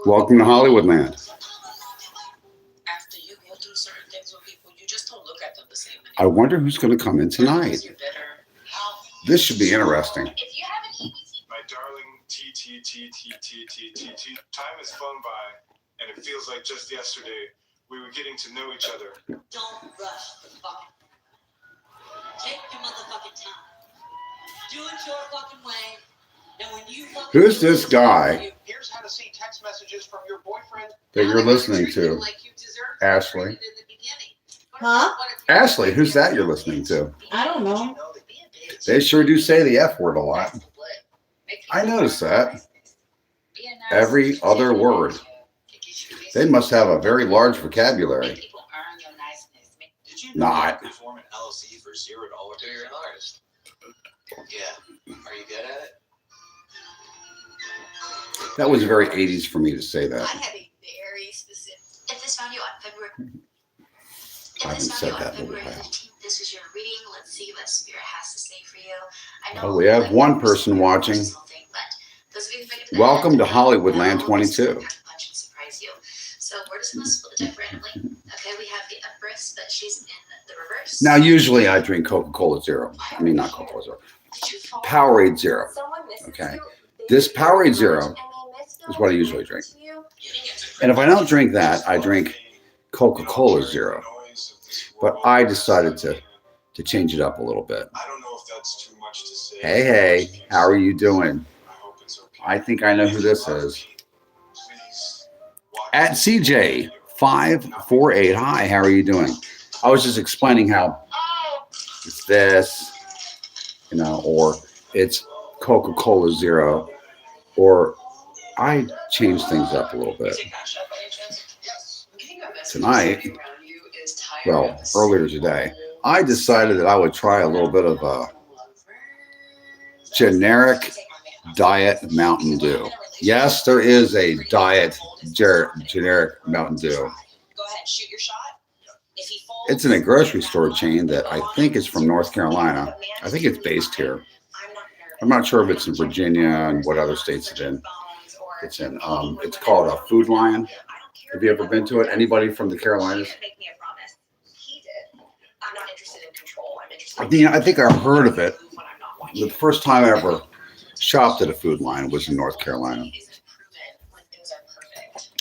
Welcome to Hollywoodland. After you go through certain things with people, you just don't look at them the same I anymore. wonder who's going to come in tonight. You're better. This should be interesting. If you have an EBT, My darling T. Time has flown by, and it feels like just yesterday we were getting to know each other. Don't rush the fucking. Take your motherfucking time. Do it your fucking way. And when you fucking Who's this guy Here's how to see text messages from your boyfriend. that you're listening to? Like you deserve Ashley. in the beginning. Huh? Ashley, who's that you're listening to? I don't know. You know that being a bitch They sure do say the F word a lot. is the blood. Make I people noticed that. being nice, Every other word. it gets you They must have a very large vocabulary. Make people earn your niceness. Did you Not. perform an LLC for $0? You're an artist. Yeah. Are you good at it? That was very 80s for me to say I that. have a very specific. If this found you on February. I haven't said that in a February while. 15th, this was your reading. Let's see what Spirit has to say for you. I know Oh, we have one person Spirit watching. knows something, but those of you who make it to the Welcome end, to Hollywoodland will 22. pack a punch and surprise you. So we're just going to split it differently. Okay, we have the Empress, but she's in the reverse. Now, usually I drink Coca-Cola Zero. I mean, not Coca-Cola Zero. Did you fall? Powerade Zero. Someone misses Okay. you, they This miss Powerade you Zero and they miss is what I you, usually they drink. miss you. And if I don't drink that, I drink Coca-Cola Zero. But I decided to change it up a little bit. I don't know if that's too much to say. Hey, how are you doing? I hope it's okay. I think I know who this is. Please watch At CJ548. Hi, how are you doing? I was just explaining how it's this, or it's Coca-Cola Zero, or I changed things up a little bit. Tonight, well, earlier today, I decided that I would try a little bit of a generic diet Mountain Dew. Yes, there is a diet generic Mountain Dew. Go ahead, shoot your shot. If he falls, It's in a grocery store chain that I think is from North Carolina. I think it's based here. I'm not sure if it's in Virginia and what other states it's in. It's in. It's called a Food Lion. Have you ever been to it? Anybody from the Carolinas? Make me a promise. He did. I'm not interested in control. I'm interested I think I heard of it. when I'm not watching. The first time I ever shopped at a Food Lion was in North Carolina. Isn't proven when things are perfect.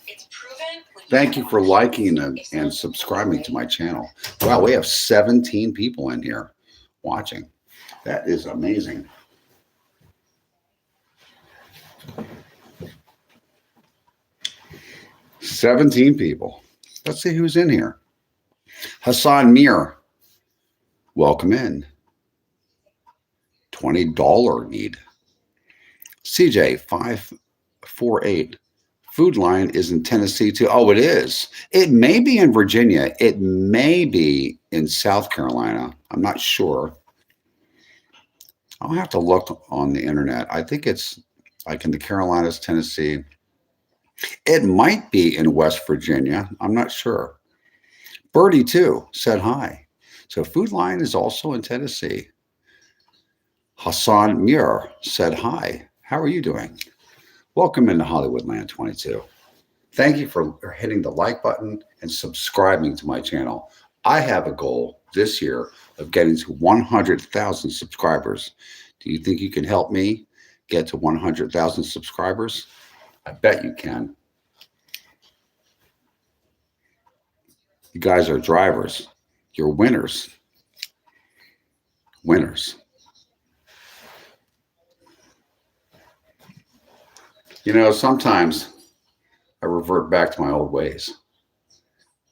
It's proven when Thank you for liking and subscribing to my channel. Wow, we have 17 people in here watching. That is amazing. "17 people. Let's see who's in here. Hassan Mir, welcome in. $20 need. CJ548. Food Lion is in Tennessee too. Oh, it is. It may be in Virginia. It may be in South Carolina. I'm not sure. I'll have to look on the internet. I think it's like in the Carolinas, Tennessee. It might be in West Virginia. I'm not sure. Birdie too said hi. So Food Lion is also in Tennessee. Hassan Mir said hi. How are you doing? Welcome into Hollywoodland22. Thank you for hitting the like button and subscribing to my channel. I have a goal this year of getting to 100,000 subscribers. Do you think you can help me get to 100,000 subscribers? I bet you can. You guys are drivers. You're winners. Winners. Sometimes I revert back to my old ways.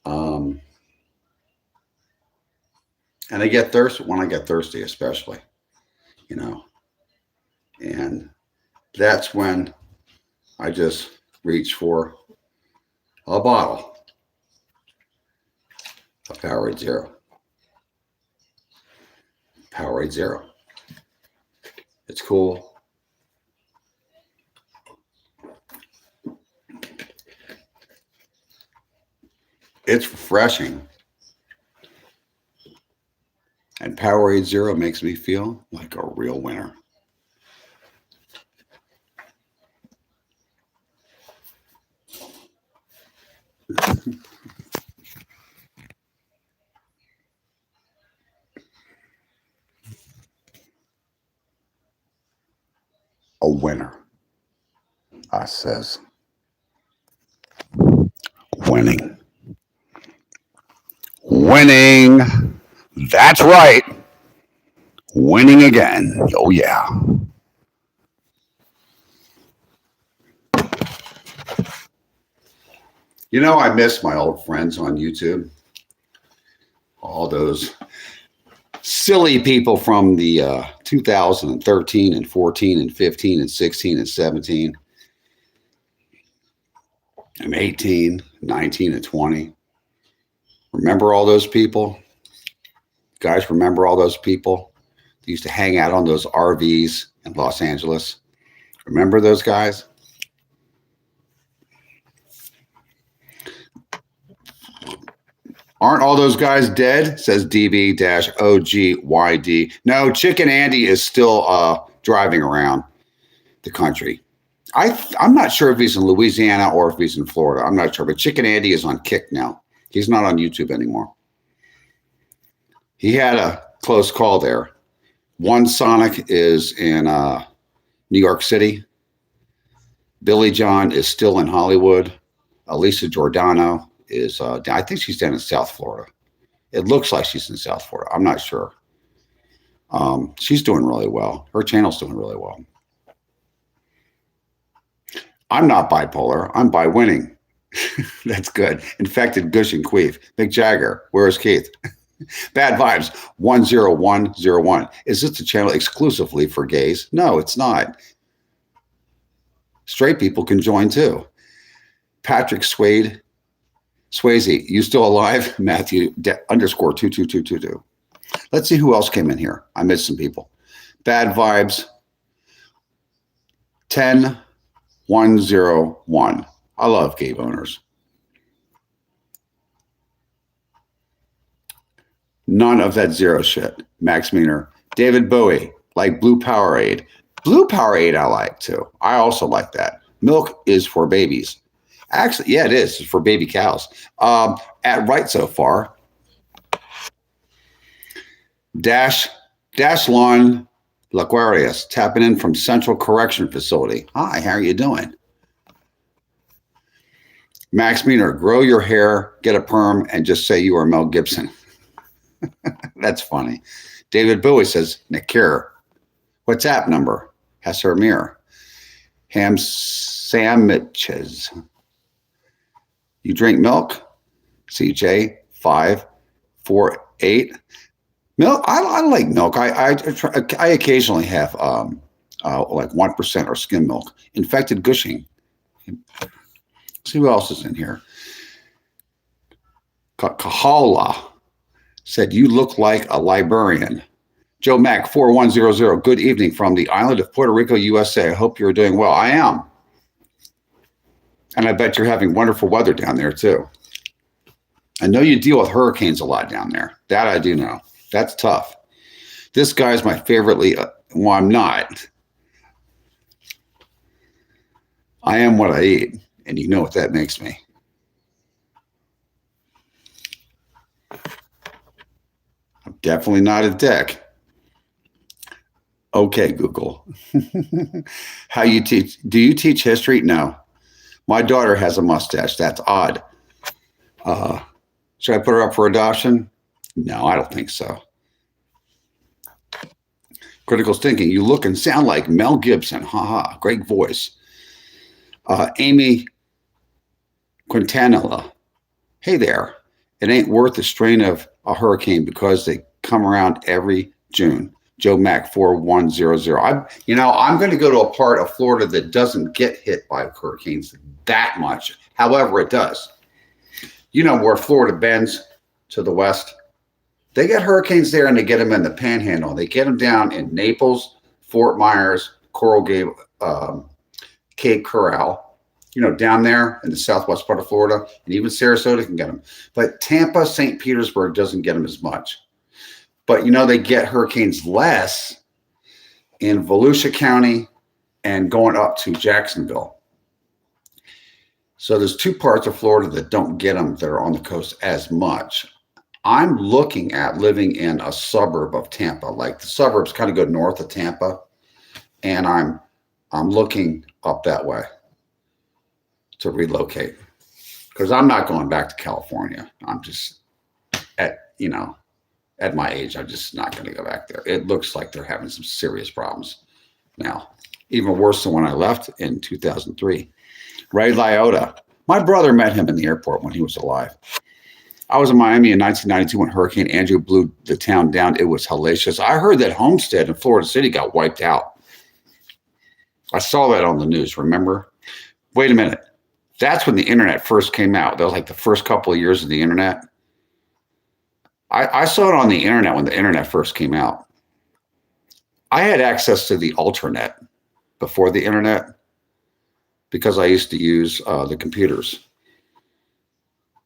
And I get thirsty when I get thirsty, especially, and that's when I just reach for a bottle of Powerade Zero. Powerade Zero. It's cool. It's refreshing. And Powerade Zero makes me feel like a real winner. A winner, I says. Winning. Winning. That's right. Winning again. Oh, yeah. You know, I miss my old friends on YouTube. All those silly people from the 2013 and 14 and 15 and 16 and 17 and 18, 19 and 20. Remember all those people? Guys, remember all those people? They used to hang out on those RVs in Los Angeles. Remember those guys? Aren't all those guys dead? Says DB-OGYD. No, Chicken Andy is still driving around the country. I'm not sure if he's in Louisiana or if he's in Florida. I'm not sure, but Chicken Andy is on Kick now. He's not on YouTube anymore. He had a close call there. One Sonic is in New York City. Billy John is still in Hollywood. Elisa Giordano is, I think she's down in South Florida. It looks like she's in South Florida. I'm not sure. She's doing really well. Her channel's doing really well. I'm not bipolar. I'm by winning. That's good. Infected Gushing Queef. Mick Jagger. Where's Keith? Bad Vibes 10101. Is this the channel exclusively for gays? No, it's not. Straight people can join too. Patrick Swayze, you still alive? Matthew _22222. Let's see who else came in here. I missed some people. Bad Vibes 10101. I love gay boners. None of that zero shit. Max Meaner. David Bowie, like Blue Powerade. Blue Powerade I like too. I also like that. Milk is for babies. Actually, yeah, it is. It's for baby cows. At right so far. Dash Lawn Laquarius, tapping in from Central Correction Facility. Hi, how are you doing? Max Meaner, grow your hair, get a perm, and just say you are Mel Gibson. That's funny. David Bowie says, Nakir. WhatsApp number? Hesser Mir. Ham sandwiches. You drink milk? CJ 548. Milk? I like milk. I occasionally have like 1% or skim milk. Infected Gushing. See who else is in here. Kahala said, you look like a librarian. Joe Mack 4100. Good evening from the island of Puerto Rico, USA. I hope you're doing well. I am. And I bet you're having wonderful weather down there too. I know you deal with hurricanes a lot down there. That I do know. That's tough. This guy's my favorite. Well, I'm not. I am what I eat. And you know what that makes me. I'm definitely not a dick. Okay, Google. How you teach? Do you teach history? No. My daughter has a mustache. That's odd. Should I put her up for adoption? No, I don't think so. Critical Thinking. You look and sound like Mel Gibson. Haha. Great voice. Amy Quintanilla. Hey there. It ain't worth the strain of a hurricane because they come around every June. Joe Mack 4100. I'm going to go to a part of Florida that doesn't get hit by hurricanes that much. However, it does. You know where Florida bends to the west? They get hurricanes there and they get them in the Panhandle. They get them down in Naples, Fort Myers, Coral Gables, Cape Coral. Down there in the southwest part of Florida, and even Sarasota can get them. But Tampa, St. Petersburg doesn't get them as much. But, they get hurricanes less in Volusia County and going up to Jacksonville. So there's two parts of Florida that don't get them that are on the coast as much. I'm looking at living in a suburb of Tampa, like the suburbs kind of go north of Tampa, and I'm looking up that way to relocate because I'm not going back to California. I'm just at my age, I'm just not going to go back there. It looks like they're having some serious problems now, even worse than when I left in 2003. Ray Liotta, my brother met him in the airport when he was alive. I was in Miami in 1992 when Hurricane Andrew blew the town down. It was hellacious. I heard that Homestead in Florida City got wiped out. I saw that on the news, remember? Wait a minute. That's when the internet first came out. That was like the first couple of years of the internet. I saw it on the internet when the internet first came out. I had access to the Alternet before the internet because I used to use the computers.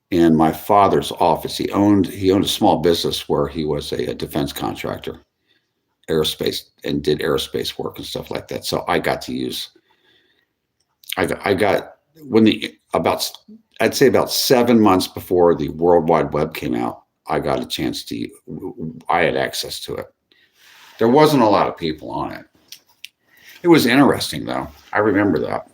In my father's office, he owned a small business where he was a defense contractor, aerospace, and did aerospace work and stuff like that. So I got to use. I got when I'd say about 7 months before the World Wide Web came out. I got a chance to. I had access to it. There wasn't a lot of people on it. It was interesting though. I remember that.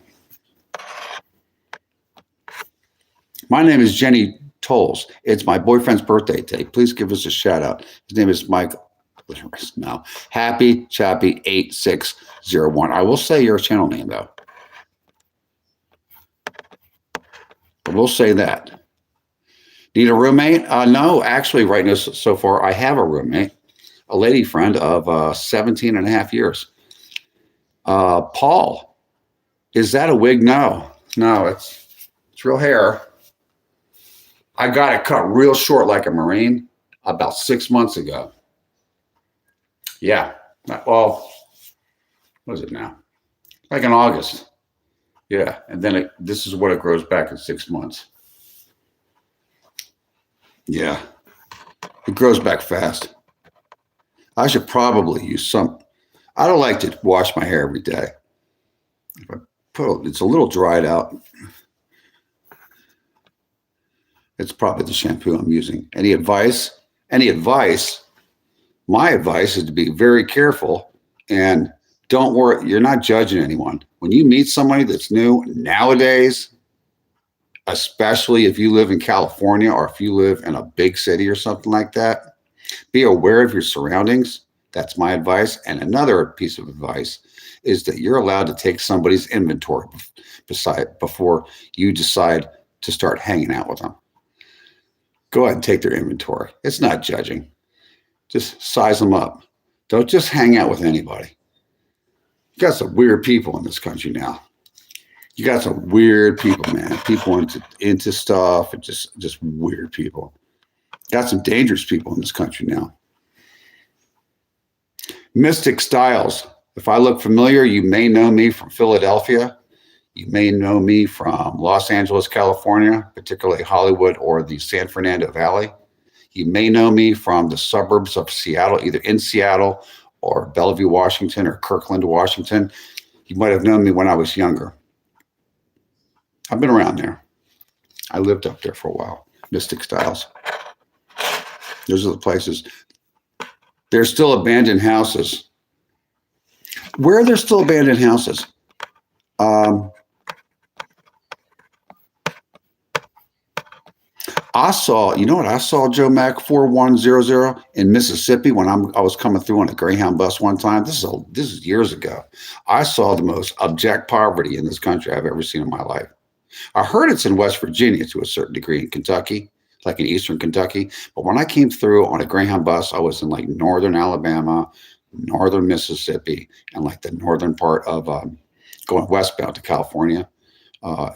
My name is Jenny Tolles. It's my boyfriend's birthday today. Please give us a shout out. His name is Mike. Now, Happy Chappy 8601. I will say your channel name though. I will say that. Need a roommate? No, actually, right now so far I have a roommate, a lady friend of 17 and a half years. Paul, is that a wig? No, it's real hair. I got it cut real short like a Marine about 6 months ago. Yeah. Well, what is it now? Like in August. Yeah. And then this is what it grows back in 6 months. Yeah. It grows back fast. I should probably use some. I don't like to wash my hair every day. If I it's a little dried out. It's probably the shampoo I'm using. Any advice? Any advice? My advice is to be very careful and don't worry. You're not judging anyone. When you meet somebody that's new nowadays, especially if you live in California or if you live in a big city or something like that, be aware of your surroundings. That's my advice. And another piece of advice is that you're allowed to take somebody's inventory before you decide to start hanging out with them. Go ahead and take their inventory. It's not judging. Just size them up. Don't just hang out with anybody. You got some weird people in this country now. You got some weird people, man. People into stuff and just weird people. Got some dangerous people in this country now. Mystic Styles. If I look familiar, you may know me from Philadelphia. You may know me from Los Angeles, California, particularly Hollywood or the San Fernando Valley. You may know me from the suburbs of Seattle, either in Seattle or Bellevue, Washington, or Kirkland, Washington. You might have known me when I was younger. I've been around there. I lived up there for a while. Mystic Styles. Those are the places. There's still abandoned houses. Where are there still abandoned houses? I saw, you know what I saw, Joe Mac 4100 in Mississippi when I was coming through on a Greyhound bus one time. This is years ago. I saw the most abject poverty in this country I've ever seen in my life. I heard it's in West Virginia to a certain degree, in Kentucky, like in Eastern Kentucky. But when I came through on a Greyhound bus, I was in like northern Alabama, northern Mississippi, and like the northern part of going westbound to California.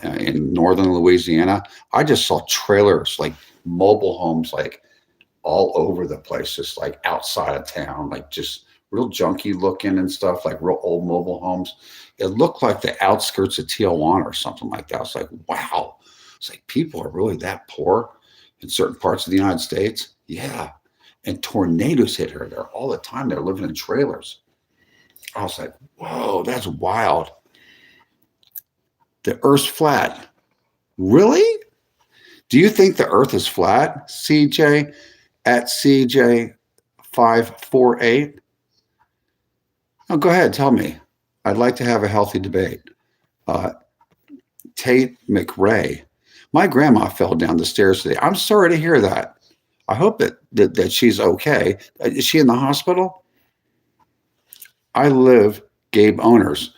In northern Louisiana, I just saw trailers, like mobile homes, like all over the place, just like outside of town, like just real junky looking and stuff, like real old mobile homes. It looked like the outskirts of Tijuana or something like that. I was like, wow. It's like people are really that poor in certain parts of the United States. Yeah. And tornadoes hit her there all the time. They're living in trailers. I was like, whoa, that's wild. The Earth's flat. Really? Do you think the earth is flat? CJ at CJ548. Oh, go ahead. Tell me. I'd like to have a healthy debate. Tate McRae. My grandma fell down the stairs today. I'm sorry to hear that. I hope that she's okay. Is she in the hospital? I live Gabe Owners.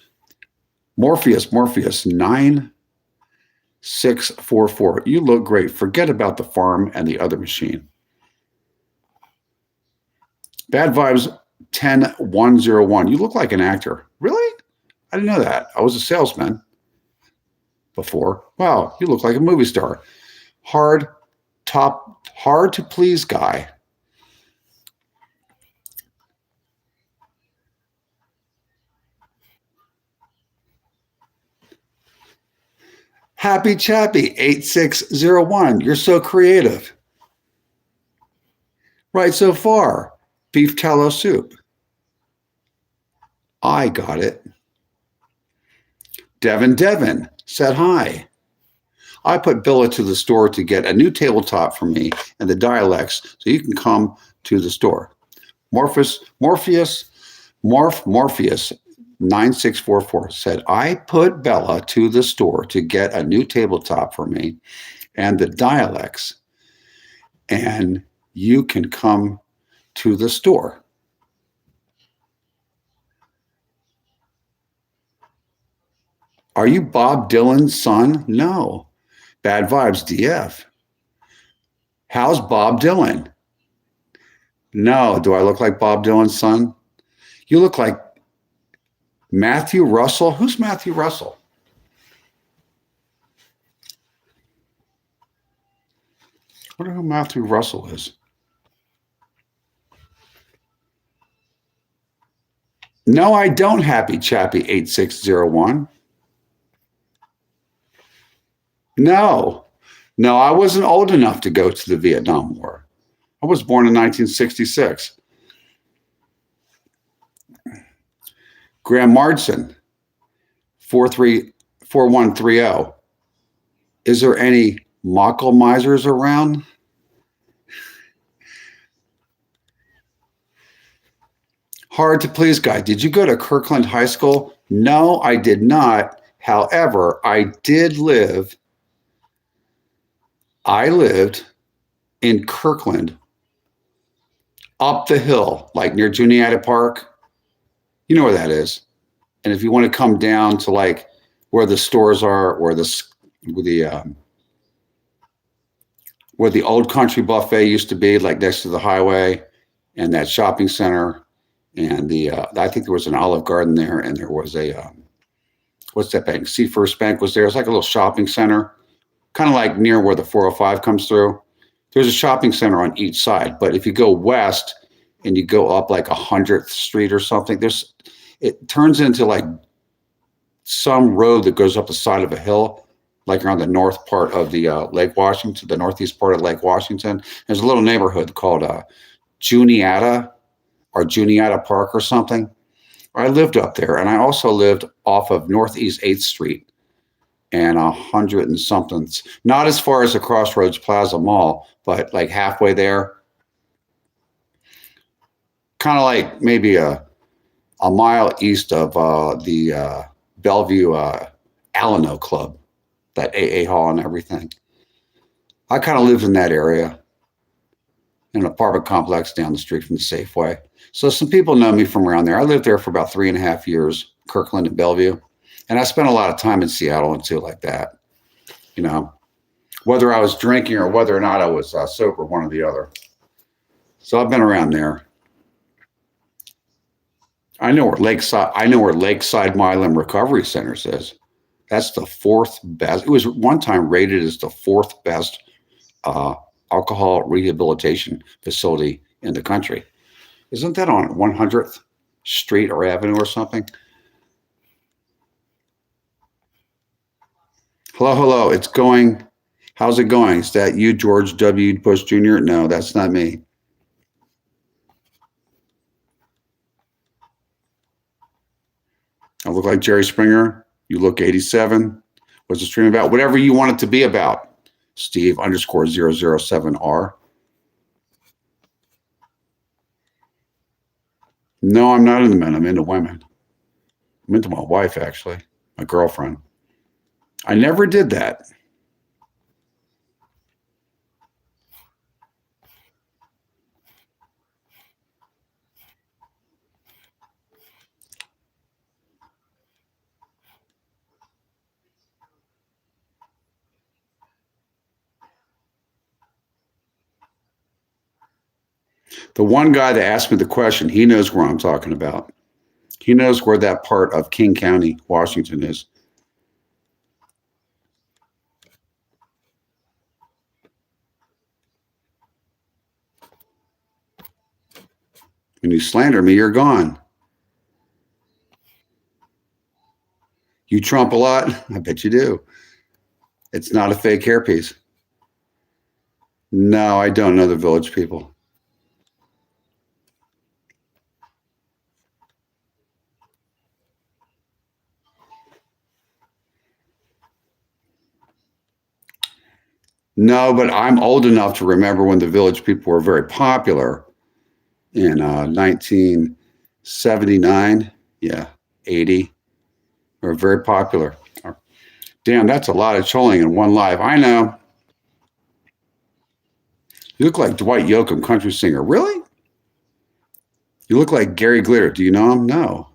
Morpheus 9644. You look great. Forget about the farm and the other machine. Bad Vibes 10101. You look like an actor. Really? I didn't know that. I was a salesman before. Wow, you look like a movie star. Hard to please guy. Happy Chappy 8601. You're so creative. Right so far. Beef tallow soup. I got it. Devin said hi. I put Billa to the store to get a new tabletop for me and the dialects so you can come to the store. Morpheus 9644 said, I put Bella to the store to get a new tabletop for me and the dialects, and you can come to the store. Are you Bob Dylan's son? No. Bad Vibes DF. How's Bob Dylan? No. Do I look like Bob Dylan's son? You look like Matthew Russell. Who's Matthew Russell? I wonder who Matthew Russell is. No, I don't, Happy Chappy 8601. No, I wasn't old enough to go to the Vietnam War. I was born in 1966. Graham Marsden, 4130. Is there any Mockle misers around? Hard to please guy. Did you go to Kirkland High School? No, I did not. However, I lived in Kirkland, up the hill, like near Juniata Park. You know where that is. And if you want to come down to like where the stores are, or where the Old Country Buffet used to be, like next to the highway, and that shopping center, and I think there was an Olive Garden there, and there was a what's that bank? Seafirst Bank was there. It's like a little shopping center, kind of like near where the 405 comes through. There's a shopping center on each side, but if you go west and you go up like 100th Street or something, it turns into like some road that goes up the side of a hill, like around the north part of the Lake Washington, the northeast part of Lake Washington. There's a little neighborhood called Juniata or Juniata Park or something. I lived up there, and I also lived off of Northeast 8th Street and 100 and something. Not as far as the Crossroads Plaza Mall, but like halfway there. Kind of like maybe a mile east of the Bellevue Alano Club, that AA hall and everything. I kind of lived in that area, in an apartment complex down the street from the Safeway. So some people know me from around there. I lived there for about 3.5 years, Kirkland and Bellevue. And I spent a lot of time in Seattle and too, like that. You know, whether I was drinking or whether or not I was sober, one or the other. So I've been around there. I know where Lakeside Milam Recovery Centers is. That's the 4th best. It was one time rated as the 4th best alcohol rehabilitation facility in the country. Isn't that on 100th Street or Avenue or something? Hello. It's going. How's it going? Is that you, George W. Bush Jr.? No, that's not me. I look like Jerry Springer. You look 87. What's the stream about? Whatever you want it to be about. Steve underscore 007R. No, I'm not into men. I'm into women. I'm into my wife, actually, my girlfriend. I never did that. The one guy that asked me the question, he knows where I'm talking about. He knows where that part of King County, Washington is. When you slander me, you're gone. You Trump a lot? I bet you do. It's not a fake hairpiece. No, I don't know the Village People. No, but I'm old enough to remember when the Village People were very popular in 1979. Yeah, 80. They were very popular. Damn, that's a lot of trolling in one live. I know. You look like Dwight Yoakam, country singer. Really? You look like Gary Glitter. Do you know him? No.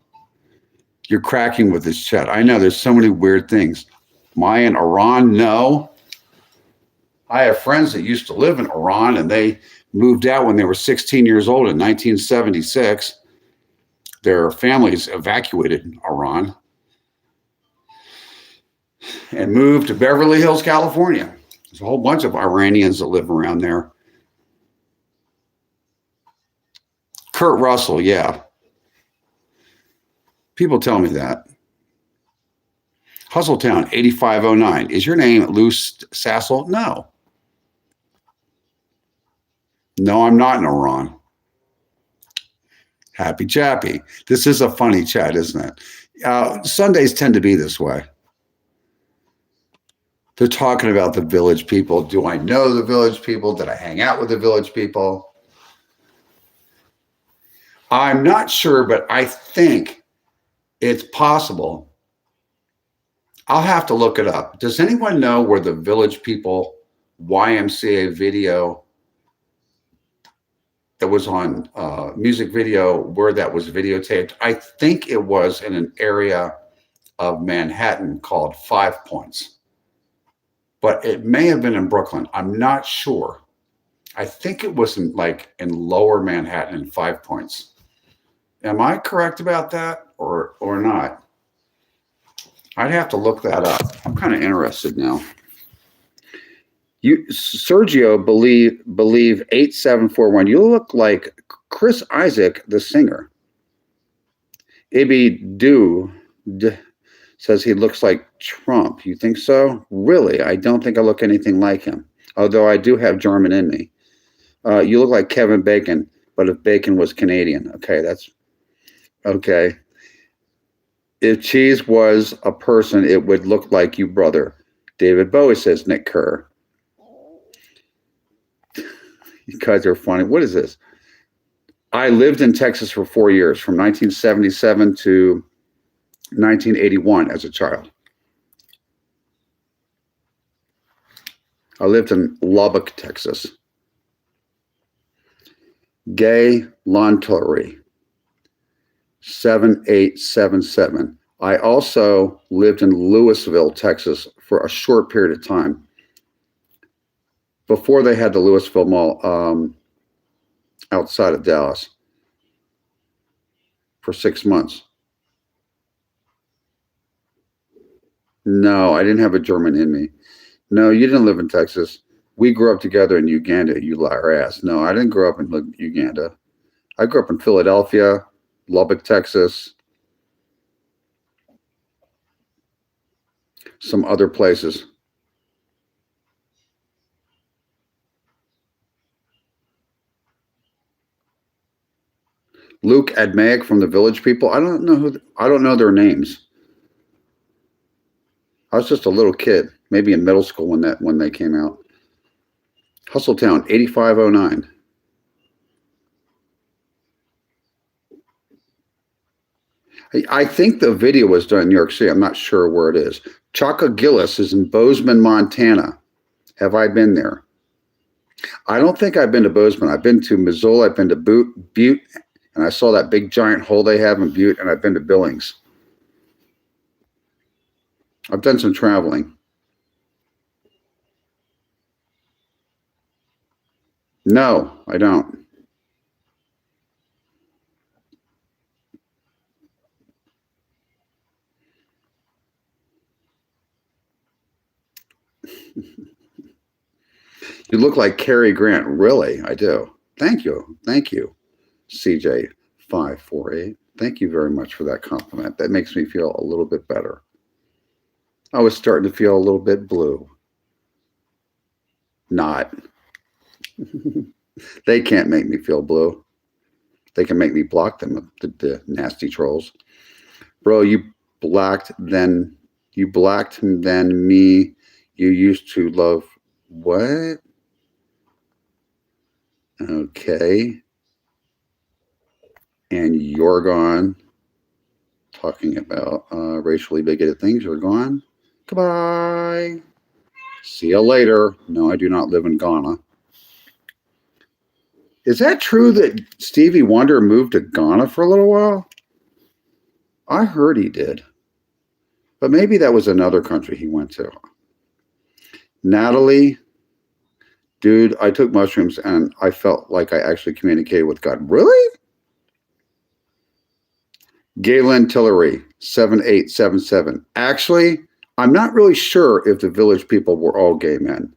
You're cracking with this chat. I know there's so many weird things. Maya in Iran? No. I have friends that used to live in Iran and they moved out when they were 16 years old in 1976. Their families evacuated Iran and moved to Beverly Hills, California. There's a whole bunch of Iranians that live around there. Kurt Russell, yeah. People tell me that. Hustletown 8509. Is your name Lou Sassel? No. No, I'm not in Iran. Happy Chappy. This is a funny chat, isn't it? Sundays tend to be this way. They're talking about the Village People. Do I know the Village People? Did I hang out with the Village People? I'm not sure, but I think it's possible. I'll have to look it up. Does anyone know where the Village People YMCA video that was on music video, where that was videotaped? I think it was in an area of Manhattan called 5 Points. But it may have been in Brooklyn. I'm not sure. I think it was in lower Manhattan in 5 Points. Am I correct about that or not? I'd have to look that up. I'm kind of interested now. You, Sergio, believe 8741. You look like Chris Isaac, the singer. Ibby says he looks like Trump. You think so? Really? I don't think I look anything like him. Although I do have German in me. You look like Kevin Bacon, but if Bacon was Canadian. Okay, that's okay. If cheese was a person, it would look like you, brother. David Bowie, says Nick Kerr. You guys are funny. What is this? I lived in Texas for 4 years, from 1977 to 1981 as a child. I lived in Lubbock, Texas. Gay Lontory, 7877. I also lived in Louisville, Texas for a short period of time before they had the Louisville Mall outside of Dallas for 6 months. No, I didn't have a German in me. No, you didn't live in Texas. We grew up together in Uganda, you liar ass. No, I didn't grow up in Uganda. I grew up in Philadelphia, Lubbock, Texas, some other places. Luke Admaic from the Village People. I don't know their names. I was just a little kid, maybe in middle school when they came out. Hustletown, 8509. I think the video was done in New York City. I'm not sure where it is. Chaka Gillis is in Bozeman, Montana. Have I been there? I don't think I've been to Bozeman. I've been to Missoula. I've been to Butte, and I saw that big giant hole they have in Butte, and I've been to Billings. I've done some traveling. No, I don't. You look like Cary Grant. Really? I do. Thank you. Thank you, CJ548. Thank you very much for that compliment. That makes me feel a little bit better. I was starting to feel a little bit blue. Not. They can't make me feel blue. They can make me block them, the nasty trolls. Bro, you blacked then me. You used to love what? Okay. And you're gone. Talking about racially bigoted things. You're gone. Goodbye. See you later. No, I do not live in Ghana. Is that true that Stevie Wonder moved to Ghana for a little while? I heard he did. But maybe that was another country he went to. Natalie, dude, I took mushrooms and I felt like I actually communicated with God. Really? Galen Tillery, 7877. Actually, I'm not really sure if the village people were all gay men.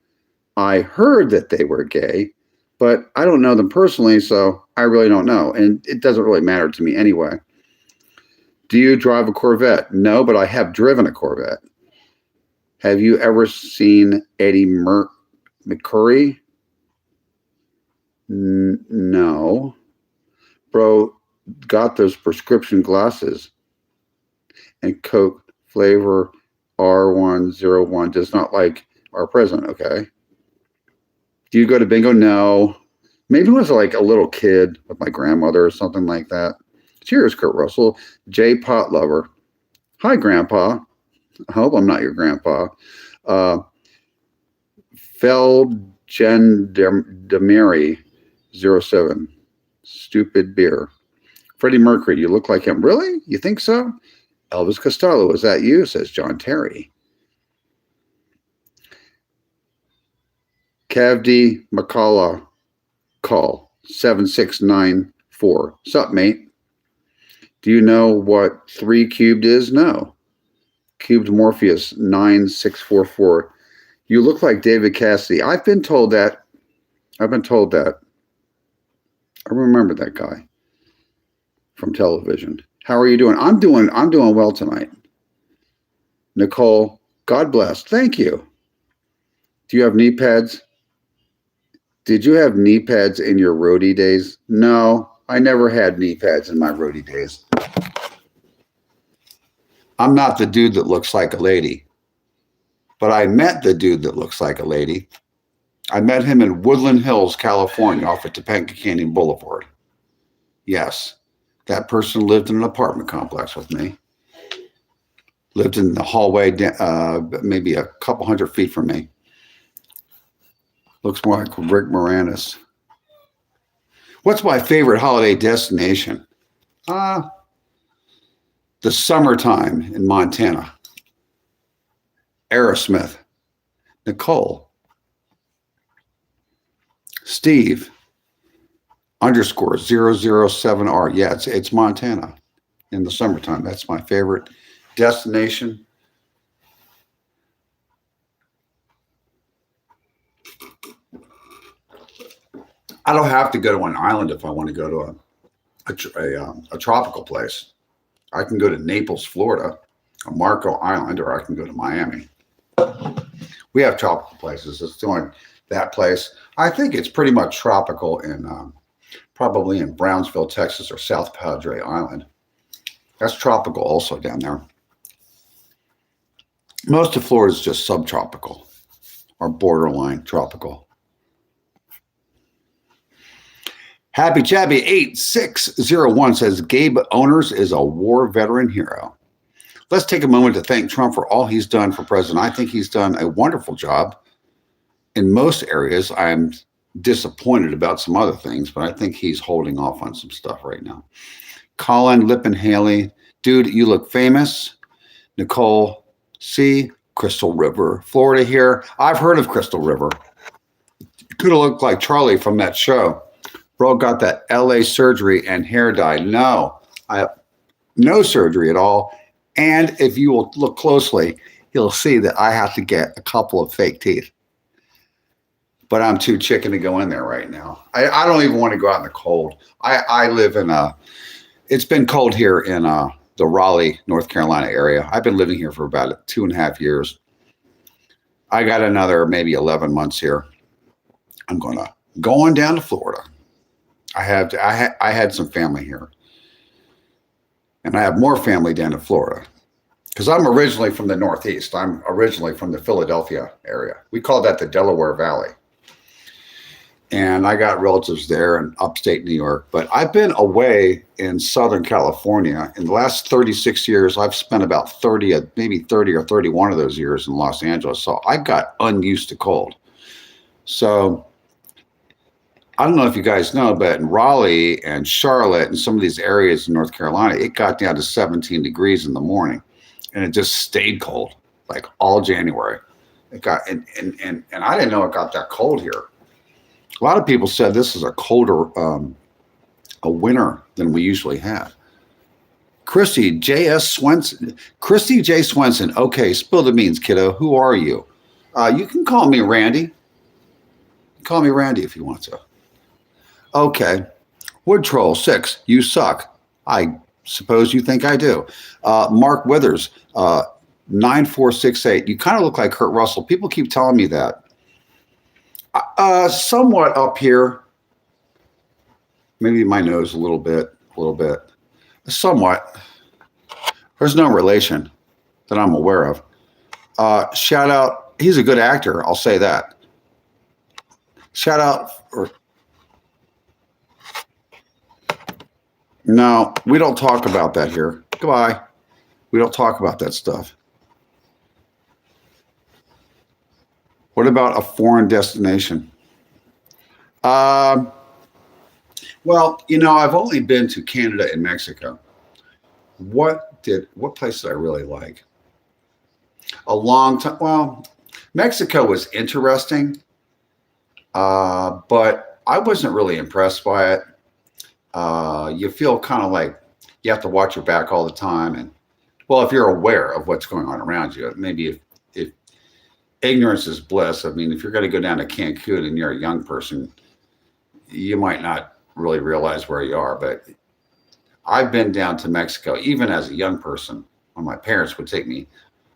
I heard that they were gay, but I don't know them personally, so I really don't know. And it doesn't really matter to me anyway. Do you drive a Corvette? No, but I have driven a Corvette. Have you ever seen Eddie McCurry? No. Bro, got those prescription glasses. And Coke flavor R101 does not like our president. Okay. Do you go to bingo? No. Maybe it was like a little kid with my grandmother or something like that. Cheers, Kurt Russell. J Pot Lover. Hi, Grandpa. I hope I'm not your grandpa. Feldgendemary 07. Stupid beer. Freddie Mercury, you look like him. Really? You think so? Elvis Costello, is that you? Says John Terry. Cavdy McCullough, call 7694. Sup, mate? Do you know what 3 cubed is? No. Cubed Morpheus 9644. You look like David Cassidy. I've been told that. I remember that guy from television. How are you doing? I'm doing well tonight. Nicole, God bless. Thank you. Do you have knee pads? Did you have knee pads in your roadie days? No, I never had knee pads in my roadie days. I'm not the dude that looks like a lady, but I met the dude that looks like a lady. I met him in Woodland Hills, California, off of Topanga Canyon Boulevard. Yes, that person lived in an apartment complex with me. Lived in the hallway, maybe a couple hundred feet from me. Looks more like Rick Moranis. What's my favorite holiday destination? The summertime in Montana. Aerosmith. Nicole. Steve. _007R. Yeah, it's Montana in the summertime. That's my favorite destination. I don't have to go to an island if I want to go to a tropical place. I can go to Naples, Florida, or Marco Island, or I can go to Miami. We have tropical places. It's doing that place. I think it's pretty much tropical in probably in Brownsville, Texas, or South Padre Island. That's tropical also down there. Most of Florida is just subtropical or borderline tropical. Happy Chabby 8601 says Gabe Owners is a war veteran hero. Let's take a moment to thank Trump for all he's done for president. I think he's done a wonderful job in most areas. I'm disappointed about some other things, but I think he's holding off on some stuff right now. Colin Lippen Haley, dude, you look famous. Nicole C, Crystal River, Florida here. I've heard of Crystal River. Could have looked like Charlie from that show. Bro got that LA surgery and hair dye. No, I have no surgery at all. And if you will look closely, you'll see that I have to get a couple of fake teeth. But I'm too chicken to go in there right now. I don't even want to go out in the cold. I live in it's been cold here in the Raleigh, North Carolina area. I've been living here for about 2.5 years. I got another maybe 11 months here. I'm going down to Florida. I had some family here. And I have more family down in Florida. Because I'm originally from the Northeast. I'm originally from the Philadelphia area. We call that the Delaware Valley. And I got relatives there in upstate New York. But I've been away in Southern California. In the last 36 years, I've spent about 30, maybe 30 or 31 of those years in Los Angeles. So I got unused to cold. So I don't know if you guys know, but in Raleigh and Charlotte and some of these areas in North Carolina, it got down to 17 degrees in the morning. And it just stayed cold, like all January. It got and I didn't know it got that cold here. A lot of people said this is a colder a winter than we usually have. Christy J. Swenson. Okay, spill the beans, kiddo. Who are you? You can call me Randy. Call me Randy if you want to. Okay. Wood Troll 6. You suck. I suppose you think I do. Mark Withers 9468. You kind of look like Kurt Russell. People keep telling me that. Somewhat up here. Maybe my nose a little bit. Somewhat. There's no relation that I'm aware of. Shout out. He's a good actor. I'll say that. Shout out. No, we don't talk about that here. Goodbye. We don't talk about that stuff. What about a foreign destination? Well, I've only been to Canada and Mexico. What place did I really like? A long time. Well, Mexico was interesting, but I wasn't really impressed by it. You feel kind of like you have to watch your back all the time. And well, if you're aware of what's going on around you, maybe if ignorance is bliss. I mean, if you're going to go down to Cancun and you're a young person, you might not really realize where you are. But I've been down to Mexico, even as a young person, when my parents would take me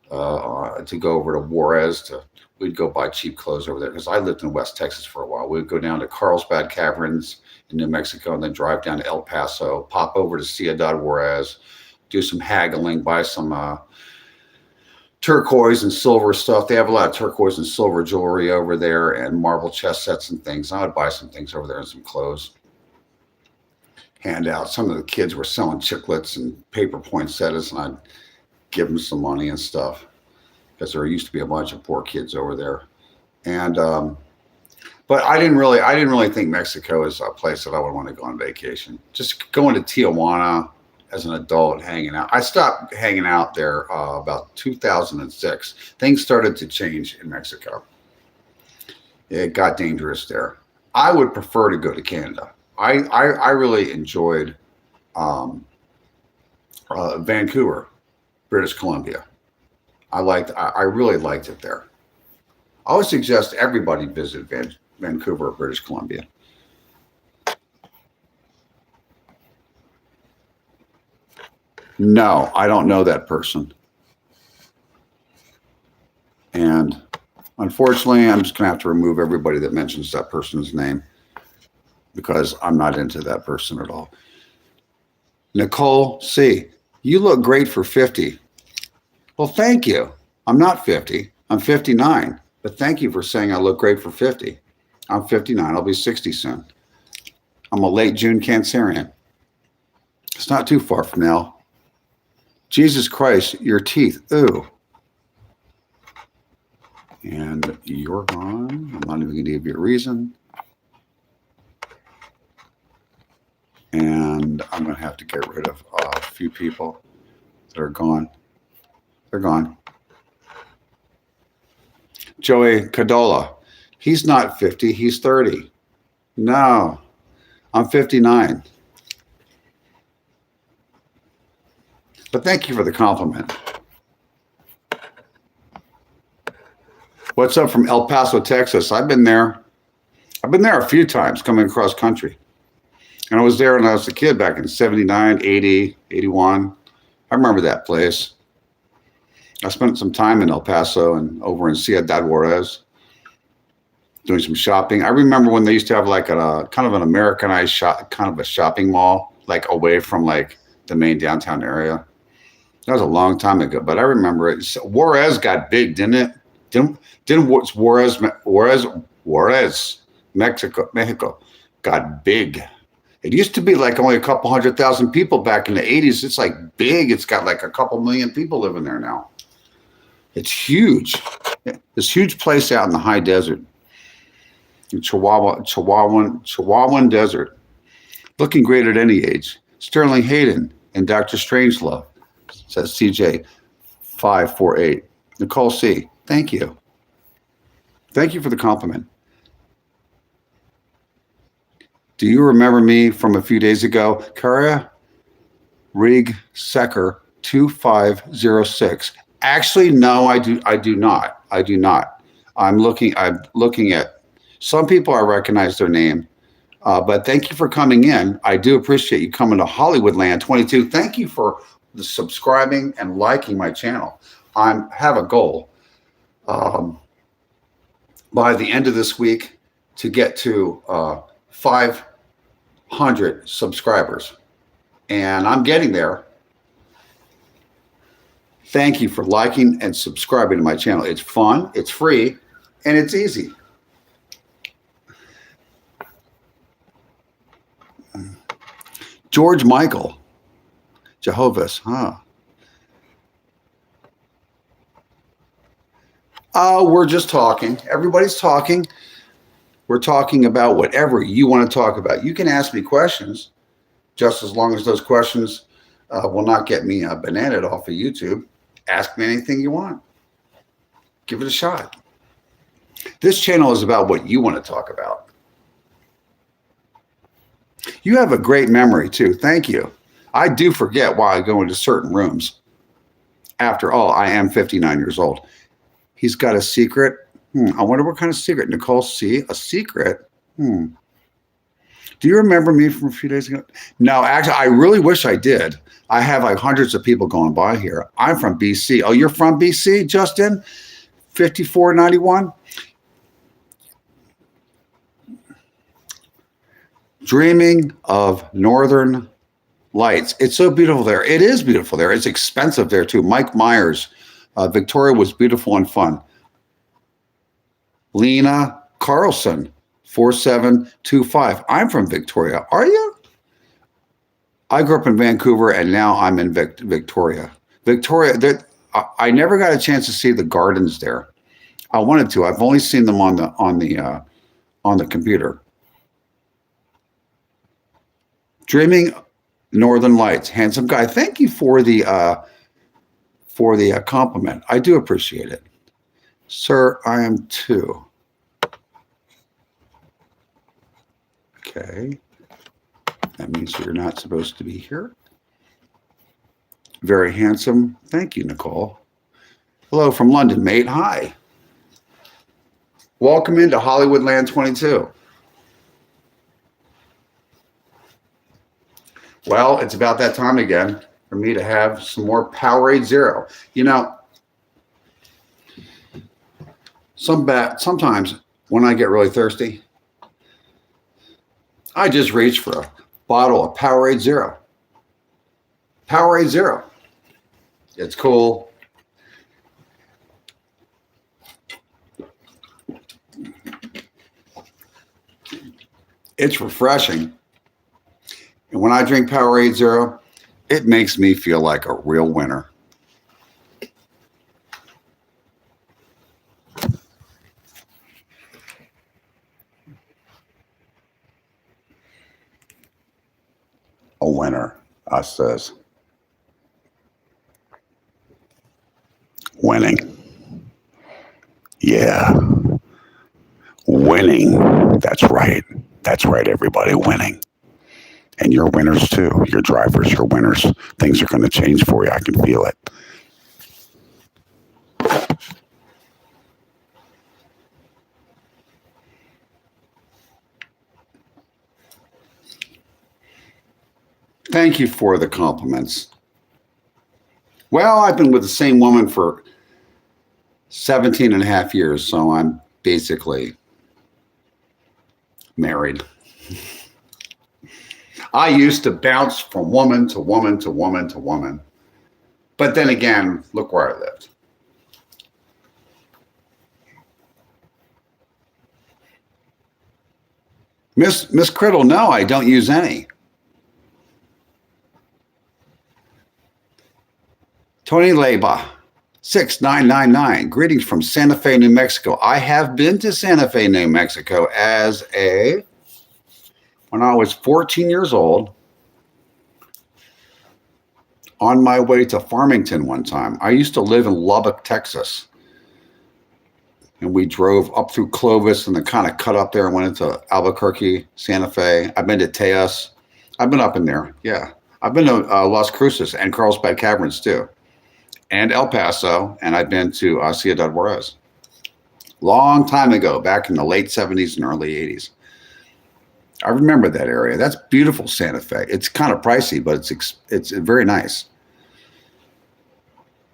to go over to Juarez. We'd go buy cheap clothes over there because I lived in West Texas for a while. We'd go down to Carlsbad Caverns in New Mexico and then drive down to El Paso, pop over to Ciudad Juarez, do some haggling, buy some turquoise and silver stuff. They have a lot of turquoise and silver jewelry over there and marble chess sets and things. I would buy some things over there and some clothes. Hand out. Some of the kids were selling chiclets and paper poinsettias, and I'd give them some money and stuff because there used to be a bunch of poor kids over there. And but I didn't really think Mexico is a place that I would want to go on vacation. Just going to Tijuana as an adult, hanging out. I stopped hanging out there about 2006. Things started to change in Mexico. It got dangerous there. I would prefer to go to Canada. I really enjoyed Vancouver, British Columbia. I really liked it there. I would suggest everybody visit Vancouver, British Columbia. No, I don't know that person. And unfortunately, I'm just going to have to remove everybody that mentions that person's name because I'm not into that person at all. Nicole C., you look great for 50. Well, thank you. I'm not 50. I'm 59. But thank you for saying I look great for 50. I'm 59. I'll be 60 soon. I'm a late June Cancerian. It's not too far from now. Jesus Christ, your teeth. Ooh. And you're gone. I'm not even going to give you a reason. And I'm going to have to get rid of a few people that are gone. They're gone. Joey Cadola. He's not 50. He's 30. No, I'm 59. But thank you for the compliment. What's up from El Paso, Texas? I've been there. I've been there a few times coming across country. And I was there when I was a kid back in 79, 80, 81. I remember that place. I spent some time in El Paso and over in Ciudad Juarez doing some shopping. I remember when they used to have like a kind of an Americanized shop, kind of a shopping mall, like away from like the main downtown area. That was a long time ago, but I remember it. Juarez got big, didn't it? Didn't Juarez, Mexico got big. It used to be like only a couple 100,000 people back in the 80s. It's like big. It's got like a couple million people living there now. It's huge. This huge place out in the high desert, in Chihuahuan Desert. Looking great at any age. Sterling Hayden and Dr. Strangelove, says CJ 548. Nicole C. Thank you. Thank you for the compliment. Do you remember me from a few days ago? Kara Rig Secker 2506. Actually, no, I do not. I do not. I'm looking at some people. I recognize their name, but thank you for coming in. I do appreciate you coming to Hollywoodland22. Thank you for the subscribing and liking my channel. I have a goal by the end of this week to get to 500 subscribers, and I'm getting there. Thank you for liking and subscribing to my channel. It's fun, it's free, and it's easy. George Michael, Jehovah's, huh? Oh, we're just talking. Everybody's talking. We're talking about whatever you want to talk about. You can ask me questions, just as long as those questions will not get me bananaed off of YouTube. Ask me anything you want. Give it a shot. This channel is about what you want to talk about. You have a great memory, too. Thank you. I do forget why I go into certain rooms. After all, I am 59 years old. He's got a secret. I wonder what kind of secret. Nicole C. A secret? Do you remember me from a few days ago? No, actually, I really wish I did. I have like hundreds of people going by here. I'm from BC. Oh, you're from BC, Justin? 5491? Dreaming of Northern Lights. It's so beautiful there. It is beautiful there. It's expensive there, too. Mike Myers. Victoria was beautiful and fun. Lena Carlson, 4725. I'm from Victoria. Are you? I grew up in Vancouver, and now I'm in Victoria. Victoria, I never got a chance to see the gardens there. I wanted to. I've only seen them on the computer. Dreaming Northern Lights, handsome guy. Thank you for the compliment. I do appreciate it, sir. I am too. Okay. That means you're not supposed to be here. Very handsome. Thank you, Nicole. Hello from London, mate. Hi. Welcome into Hollywoodland22. Well, it's about that time again for me to have some more Powerade Zero. You know, sometimes when I get really thirsty, I just reach for a bottle of Powerade Zero. Powerade Zero. It's cool. It's refreshing. And when I drink Powerade Zero, it makes me feel like a real winner. A winner, I says. Winning. Yeah. Winning. That's right. That's right, everybody. Winning. And you're winners too. You're drivers, you're winners. Things are going to change for you. I can feel it. Thank you for the compliments. Well, I've been with the same woman for 17 and a half years, so I'm basically married. I used to bounce from woman to woman to woman to woman. But then again, look where I lived. Miss Criddle, no, I don't use any. Tony Leba, 6999. Greetings from Santa Fe, New Mexico. I have been to Santa Fe, New Mexico when I was 14 years old, on my way to Farmington one time. I used to live in Lubbock, Texas. And we drove up through Clovis and then kind of cut up there and went into Albuquerque, Santa Fe. I've been to Tejas. I've been up in there. Yeah. I've been to Las Cruces and Carlsbad Caverns too. And El Paso. And I've been to Ciudad Juarez. Long time ago, back in the late 70s and early 80s. I remember that area. That's beautiful, Santa Fe. It's kind of pricey, but it's very nice.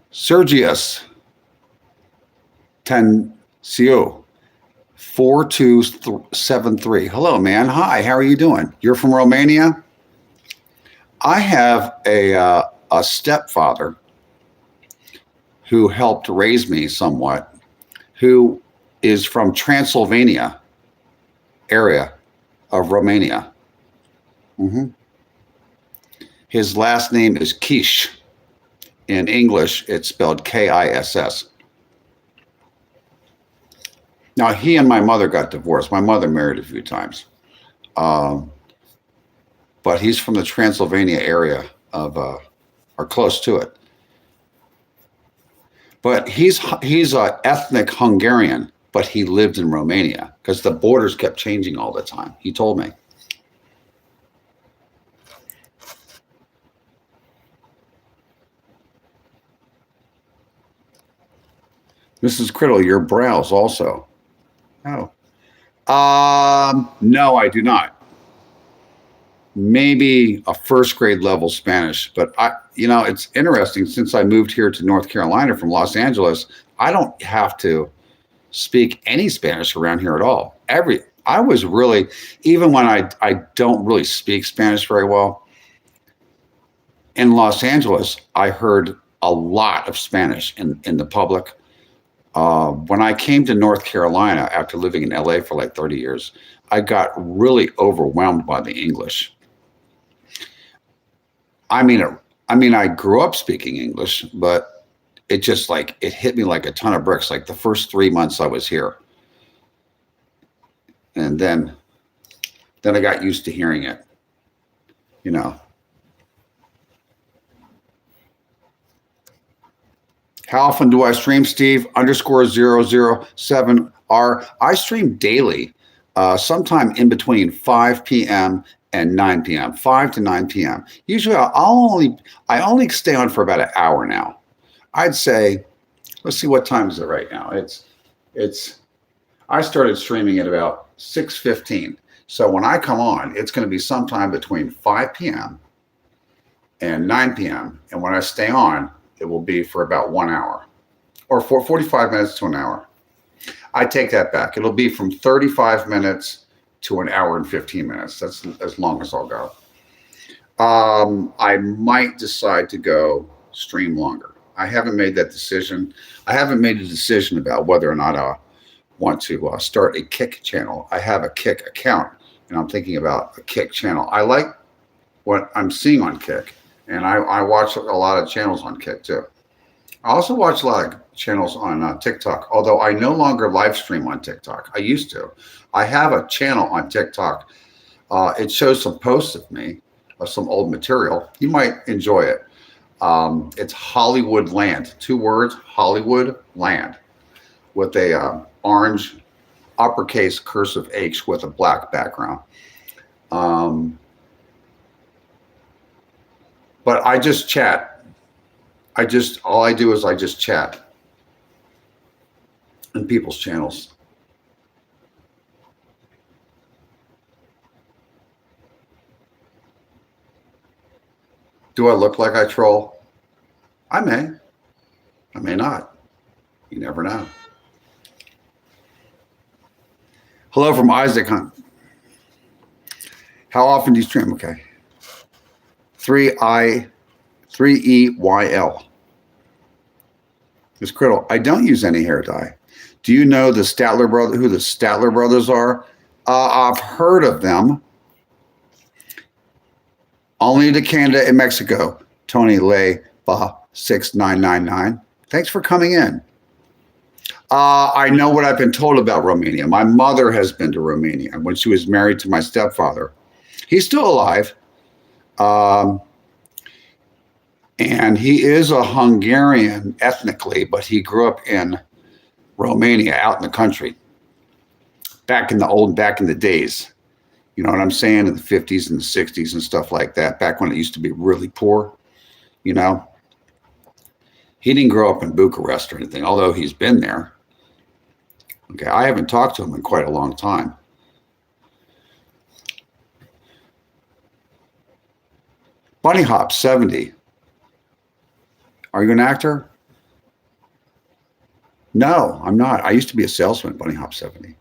Sergius Tencio 4273. Hello, man. Hi. How are you doing? You're from Romania? I have a stepfather who helped raise me somewhat, who is from Transylvania area of Romania. His last name is Kish. In English, it's spelled Kiss. Now, he and my mother got divorced. My mother married a few times. But he's from the Transylvania area or close to it. But he's an ethnic Hungarian, but he lived in Romania because the borders kept changing all the time. He told me. Mrs. Criddle, your brows also. Oh. No, I do not. Maybe a first grade level Spanish, but it's interesting. Since I moved here to North Carolina from Los Angeles, I don't have to speak any Spanish around here at all. I was really, even when I don't really speak Spanish very well, in Los Angeles, I heard a lot of Spanish in the public. When I came to North Carolina after living in LA for like 30 years, I got really overwhelmed by the English. I grew up speaking English, but it just it hit me like a ton of bricks. Like the first 3 months I was here. And then I got used to hearing it, How often do I stream, Steve? _007R. I stream daily, sometime in between 5 p.m. and 9 p.m., 5 to 9 p.m. Usually I only stay on for about an hour now. I'd say, let's see, what time is it right now? I started streaming at about 6:15. So when I come on, it's going to be sometime between 5 p.m. and 9 p.m. And when I stay on, it will be for about 1 hour or for 45 minutes to an hour. I take that back. It'll be from 35 minutes to an hour and 15 minutes. That's as long as I'll go. I might decide to go stream longer. I haven't made that decision. I haven't made a decision about whether or not I want to start a Kick channel. I have a Kick account, and I'm thinking about a Kick channel. I like what I'm seeing on Kick, and I watch a lot of channels on Kick too. I also watch a lot of channels on TikTok, although I no longer live stream on TikTok. I used to. I have a channel on TikTok. It shows some posts of me, of some old material. You might enjoy it. It's Hollywoodland, 2 words, Hollywoodland, with a orange uppercase cursive H with a black background. But I just chat. All I do is I just chat in people's channels. Do I look like I troll? I may not. You never know. Hello from Isaac Hunt. How often do you stream? Okay. 3EYL. It's critical. I don't use any hair dye. Do you know the Statler brother? Who the Statler brothers are? I've heard of them. Only to Canada and Mexico. Tony Lay Ba 6999. Thanks for coming in. I know what I've been told about Romania. My mother has been to Romania when she was married to my stepfather. He's still alive. And he is a Hungarian ethnically, but he grew up in Romania, out in the country, back in the days. You know what I'm saying? In the 50s and the 60s and stuff like that, back when it used to be really poor, you know. He didn't grow up in Bucharest or anything, although he's been there. Okay, I haven't talked to him in quite a long time. Bunny Hop 70. Are you an actor? No, I'm not. I used to be a salesman, Bunny Hop 70.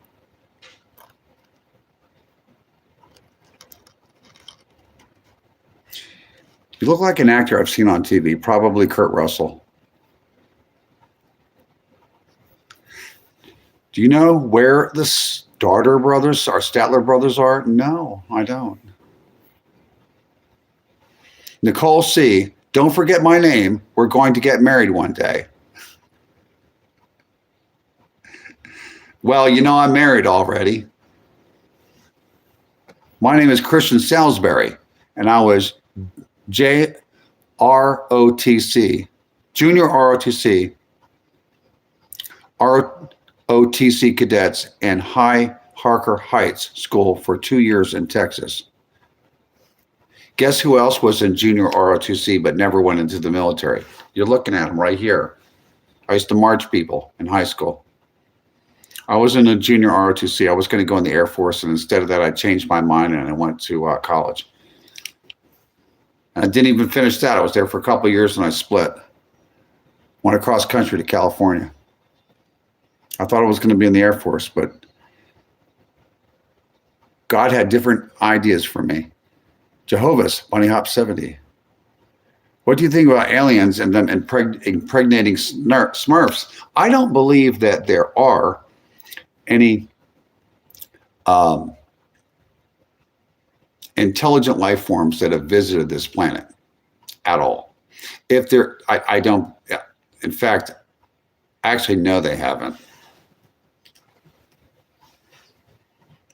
You look like an actor I've seen on TV, probably Kurt Russell. Do you know where the Statler brothers are? No, I don't. Nicole C., don't forget my name. We're going to get married one day. Well, you know I'm married already. My name is Christian Salisbury, and I was JROTC, Junior ROTC cadets and High Harker Heights School for 2 years in Texas. Guess who else was in junior ROTC but never went into the military? You're looking at him right here. I used to march people in high school. I was in a junior ROTC. I was going to go in the Air Force, and instead of that, I changed my mind and I went to college. And I didn't even finish that. I was there for a couple of years and I split. Went across country to California. I thought I was going to be in the Air Force, but God had different ideas for me. Jehovah's, Bunny Hop 70. What do you think about aliens and them impregnating Smurfs? I don't believe that there are any intelligent life forms that have visited this planet at all. If there, I don't, in fact, actually, no, they haven't.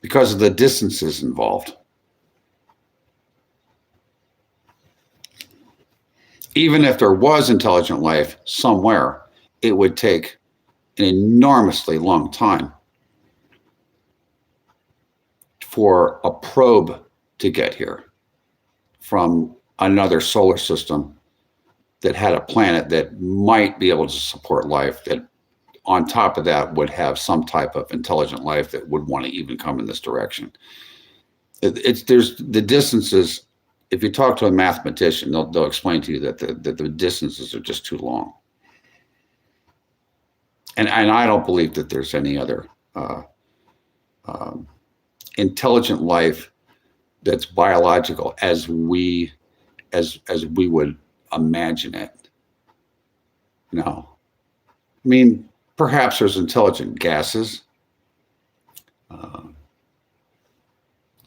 Because of the distances involved. Even if there was intelligent life somewhere, it would take an enormously long time for a probe to get here from another solar system that had a planet that might be able to support life, that on top of that would have some type of intelligent life that would want to even come in this direction. There's the distances. If you talk to a mathematician, they'll explain to you that the distances are just too long. And I don't believe that there's any other intelligent life that's biological as we would imagine it. No. I mean, perhaps there's intelligent gases.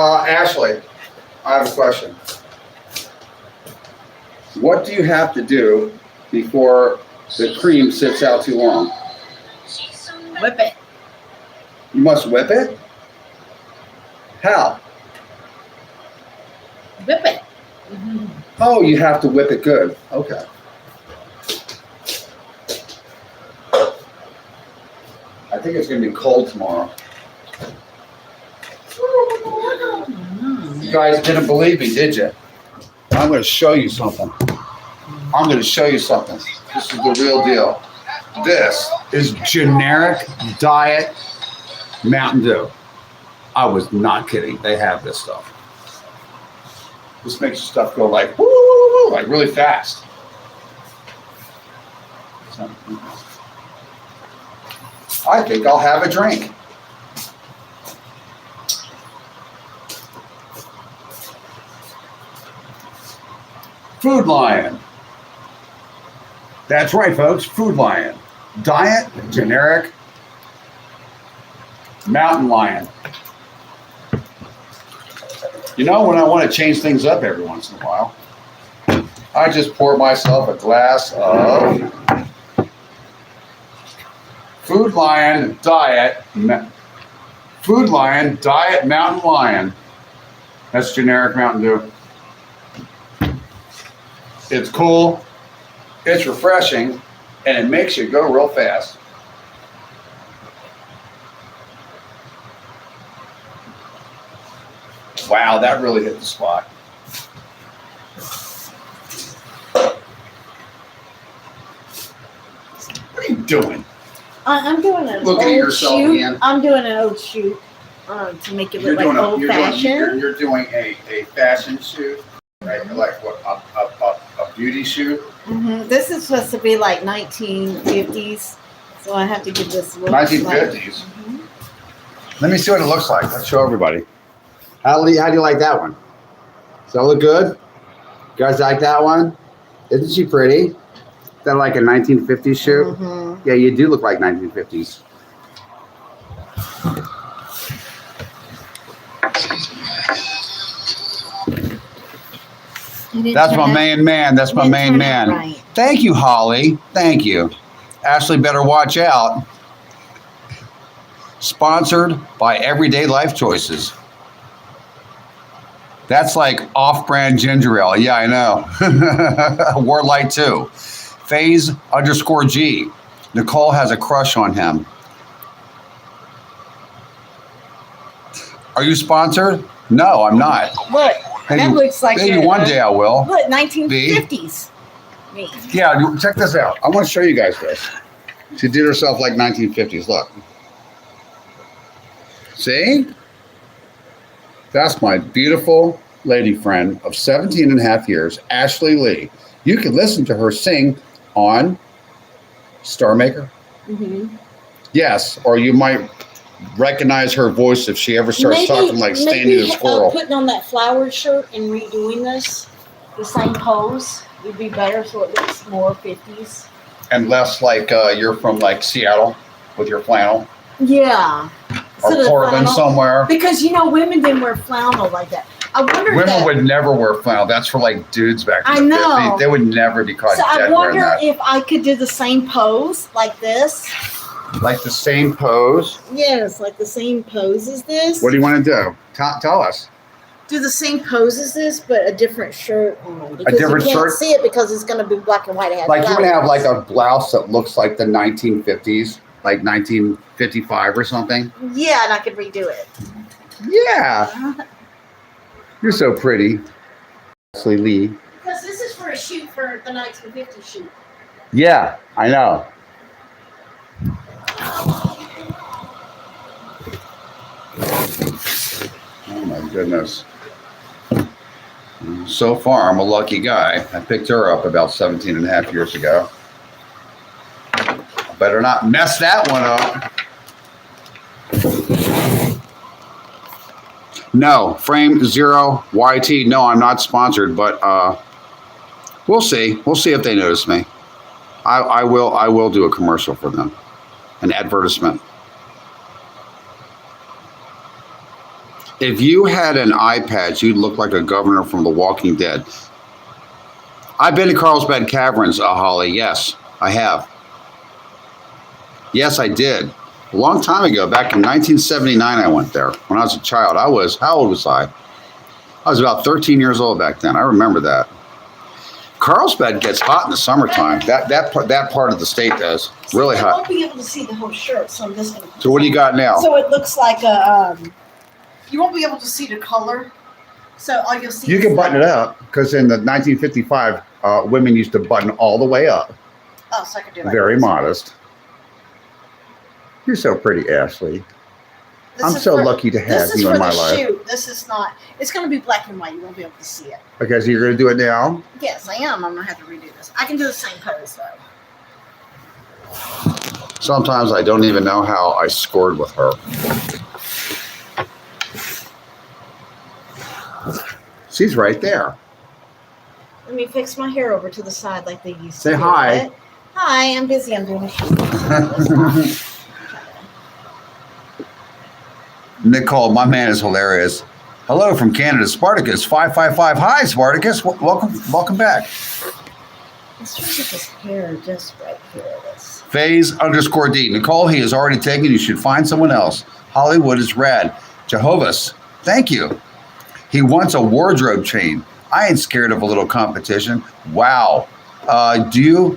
Ashley, I have a question. What do you have to do before the cream sits out too long? Whip it. You must whip it? How? Whip it. Oh, you have to whip it good. Okay. I think it's going to be cold tomorrow. You guys didn't believe me, did you? I'm going to show you something. I'm going to show you something. This is the real deal. This is generic diet Mountain Dew. I was not kidding. They have this stuff. This makes stuff go like, woo, like really fast. I think I'll have a drink. Food Lion. That's right, folks. Food Lion. Diet, generic, Mountain Lion. You know, when I want to change things up every once in a while, I just pour myself a glass of Food Lion Diet Mountain Lion. That's generic Mountain Dew. It's cool, it's refreshing, and it makes you go real fast. Wow, that really hit the spot. What are you doing? I'm doing an Looking at old yourself shoot. again. I'm doing an old shoot to make it look like old fashioned. You're doing a fashion shoot, right? Like what, a beauty shoot? This is supposed to be like 1950s, so I have to give this look. 1950s. Let me see what it looks like. Let's show everybody. How do you like that one? Does that look good? You guys like that one? Isn't she pretty? Is that like a 1950s shoot? Yeah, you do look like 1950s. That's my main man. That's my main man. Right. Thank you, Holly. Thank you. Ashley better watch out. Sponsored by Everyday Life Choices. That's like off-brand ginger ale. Yeah, I know. Warlight too. Phase_G. Nicole has a crush on him. Are you sponsored? No, I'm not. Look, that looks like maybe one day I will. Look, 1950s. Me. Yeah, check this out. I want to show you guys this. She did herself like 1950s. Look. See? That's my beautiful lady friend of 17 and a half years, Ashley Lee. You can listen to her sing on Star Maker. Yes, or you might recognize her voice if she ever starts talking like Standing the Squirrel. Putting on that flowered shirt and redoing this, the same pose, would be better so it looks more 50s. And less like you're from like Seattle with your flannel. Yeah. Or Portland somewhere. Because, you know, women didn't wear flannel like that. I wonder women would never wear flannel. That's for like dudes back in the 50s. They would never be caught so dead I wonder wearing that. if I could do the same pose like this. Like the same pose? Yes, like the same pose as this. What do you want to do? Tell us. Do the same pose as this, but a different shirt on. Because different you can't shirt? see it because it's going to be black and white. It has Like you would have flowers. like a blouse that looks like the 1950s, like 1955 or something. Yeah, and I could redo it. Yeah. You're so pretty. Ashley Lee. Because this is for a shoot for the 1950 shoot. Yeah, I know. Oh my goodness. So far, I'm a lucky guy. I picked her up about 17 and a half years ago. I better not mess that one up. No, Frame Zero YT. No, I'm not sponsored, but we'll see. We'll see if they notice me. I will do a commercial for them, an advertisement. If you had an eye patch, you'd look like a governor from The Walking Dead. I've been to Carlsbad Caverns, Holly. Yes, I have. Yes, I did. A long time ago, back in 1979, I went there. When I was a child, how old was I? I was about 13 years old back then. I remember that. Carlsbad gets hot in the summertime. That part of the state does. Really I hot. won't be able to see the whole shirt, so I'm just going to. So what do you got now? So it looks like a. You won't be able to see the color, so all you'll see. You is can button it up because in the 1955, women used to button all the way up. Oh, so I can do it. Very modest. You're so pretty, Ashley. I'm so lucky to have you in my life. Shoot. This is not. It's going to be black and white. You won't be able to see it. Okay, so you're going to do it now? Yes, I am. I'm going to have to redo this. I can do the same pose though. Sometimes I don't even know how I scored with her. She's right there. Let me fix my hair over to the side like they used to. Say do hi. it. Hi, I'm busy. I'm doing a shoot. Nicole, my man is hilarious. Hello from Canada, Spartacus 555. Hi, Spartacus. Welcome back. Let's try to get this hair just right here. Phase_D. Nicole, he is already taken. You should find someone else. Hollywood is rad. Jehovah's, thank you. He wants a wardrobe chain. I ain't scared of a little competition. Wow. Do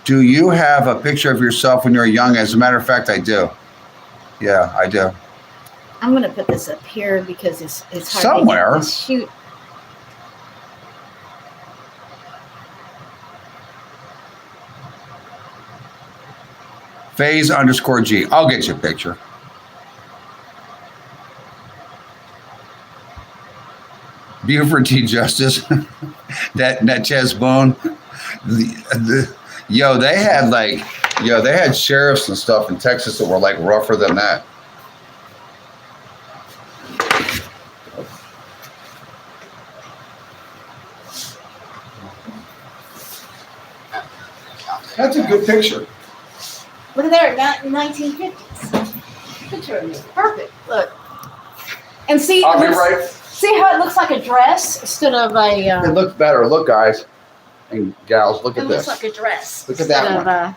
you have a picture of yourself when you were young? As a matter of fact, I do. Yeah, I do. I'm gonna put this up here because it's hard somewhere. To shoot. Phase_G. I'll get you a picture. Buford T. Justice, that chest bone. They had sheriffs and stuff in Texas that were like rougher than that. That's a good picture. Look at there, 1950s. Picture of me. Perfect. Look. And see, I'll be right. See how it looks like a dress instead of a. It looks better. Look, guys and gals, look at this. It looks like a dress. Look at that one.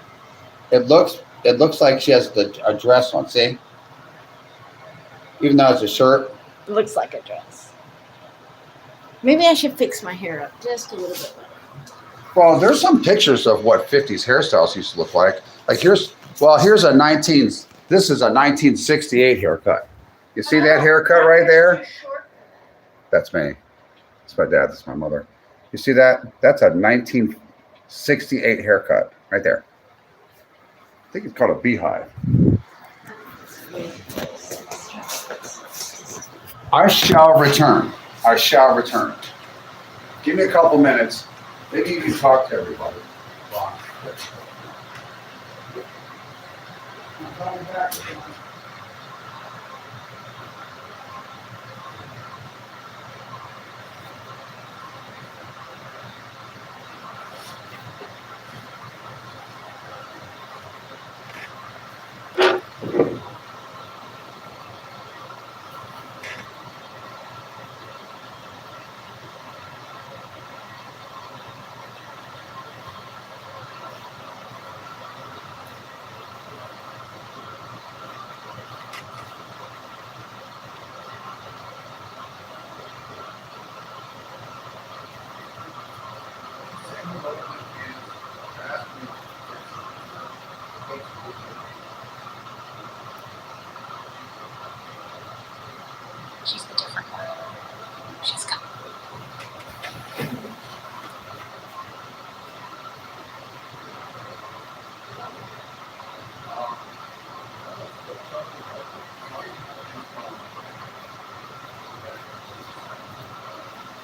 It looks like she has a dress on. See, even though it's a shirt. It looks like a dress. Maybe I should fix my hair up just a little bit better. Well, there's some pictures of what 50s hairstyles used to look like. Like here's a 19. This is a 1968 haircut. You see that haircut right there? That's me. That's my dad. That's my mother. You see that? That's a 1968 haircut right there. I think it's called a beehive. I shall return. I shall return. Give me a couple minutes. Maybe you can talk to everybody. I'm coming back.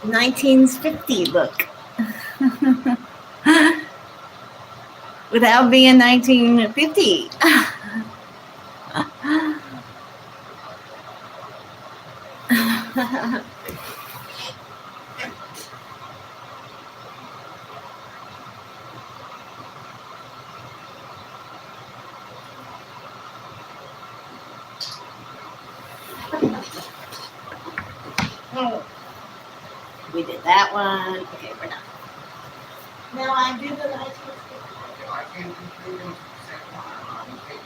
1950 look. Without being 1950. We did that one. Okay, we're done. Now I do the lights. I can't do 3 things at the same time. I'm taking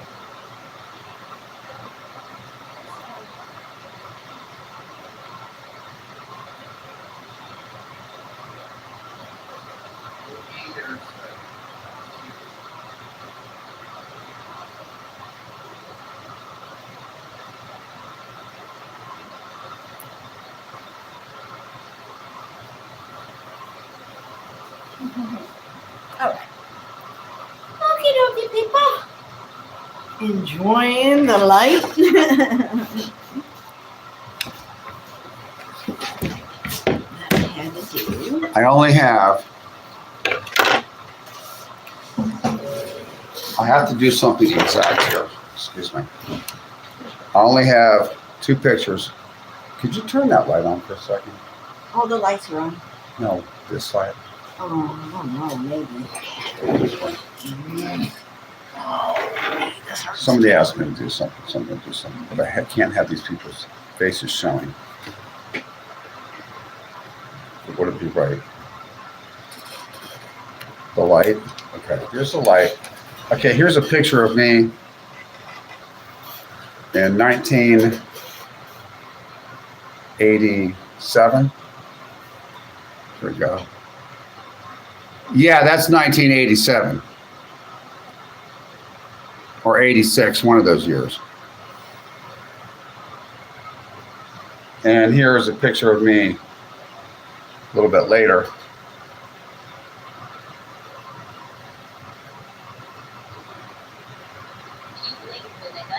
Okie dokie, people. Enjoying the light. That I had to do. I only have. I have to do something exact here. Excuse me. I only have 2 pictures. Could you turn that light on for a second? All the lights are on. No, this light. Oh, I don't know, maybe. Somebody asked me to do something, but I can't have these people's faces showing. Would it be right? The light? Okay, here's the light. Okay, here's a picture of me in 1987. Here we go. Yeah, that's 1987. Or 86, one of those years. And here's a picture of me a little bit later.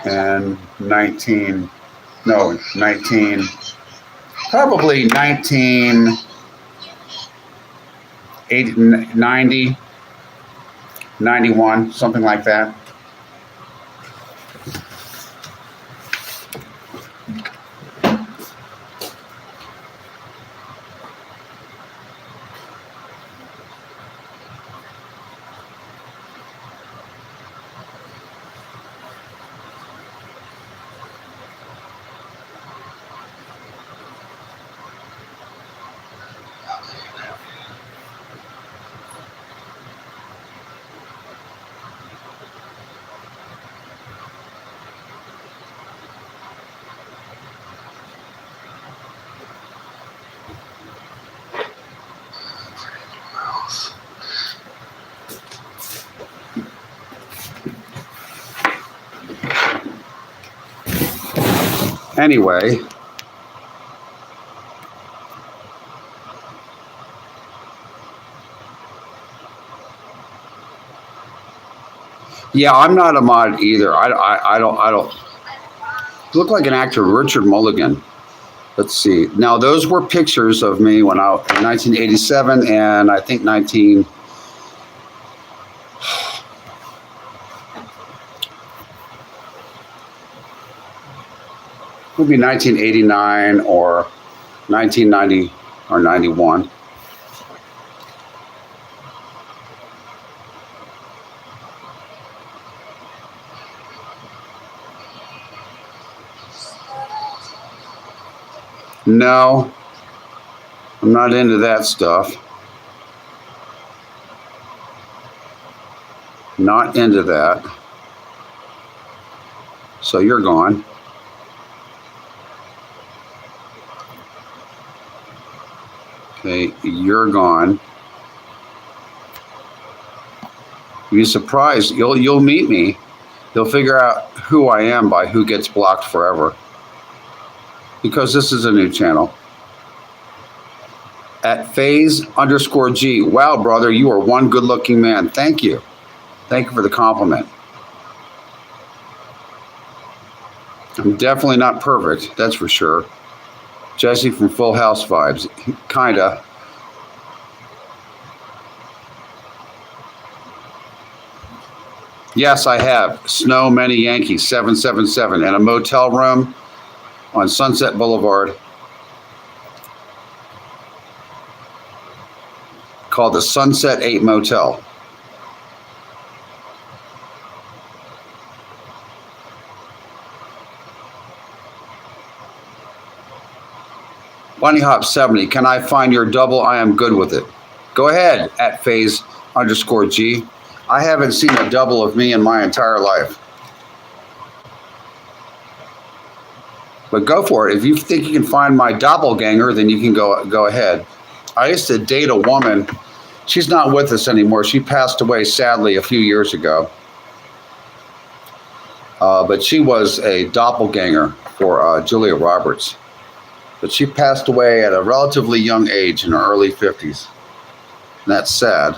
And 19, probably 1980, 90, 91, something like that. Anyway, yeah, I'm not a mod either. I don't look like an actor, Richard Mulligan. Let's see. Now those were pictures of me when I in 1987 and I think 19. Would be 1989 or 1990 or 91. No, I'm not into that stuff. Not into that. So you're gone. Okay, you're gone. You'll be surprised. You'll meet me. You'll figure out who I am by who gets blocked forever. Because this is a new channel. At phase_G. Wow, brother, you are one good-looking man. Thank you. Thank you for the compliment. I'm definitely not perfect, that's for sure. Jesse from Full House vibes. Kinda. Yes, I have. Snow Many Yankees 777 and a motel room on Sunset Boulevard called the Sunset 8 Motel. Bunny Hop 70. Can I find your double? I am good with it. Go ahead at phase_G. I haven't seen a double of me in my entire life. But go for it. If you think you can find my doppelganger, then you can go ahead. I used to date a woman. She's not with us anymore. She passed away sadly a few years ago. But she was a doppelganger for Julia Roberts. But she passed away at a relatively young age in her early 50s. And that's sad.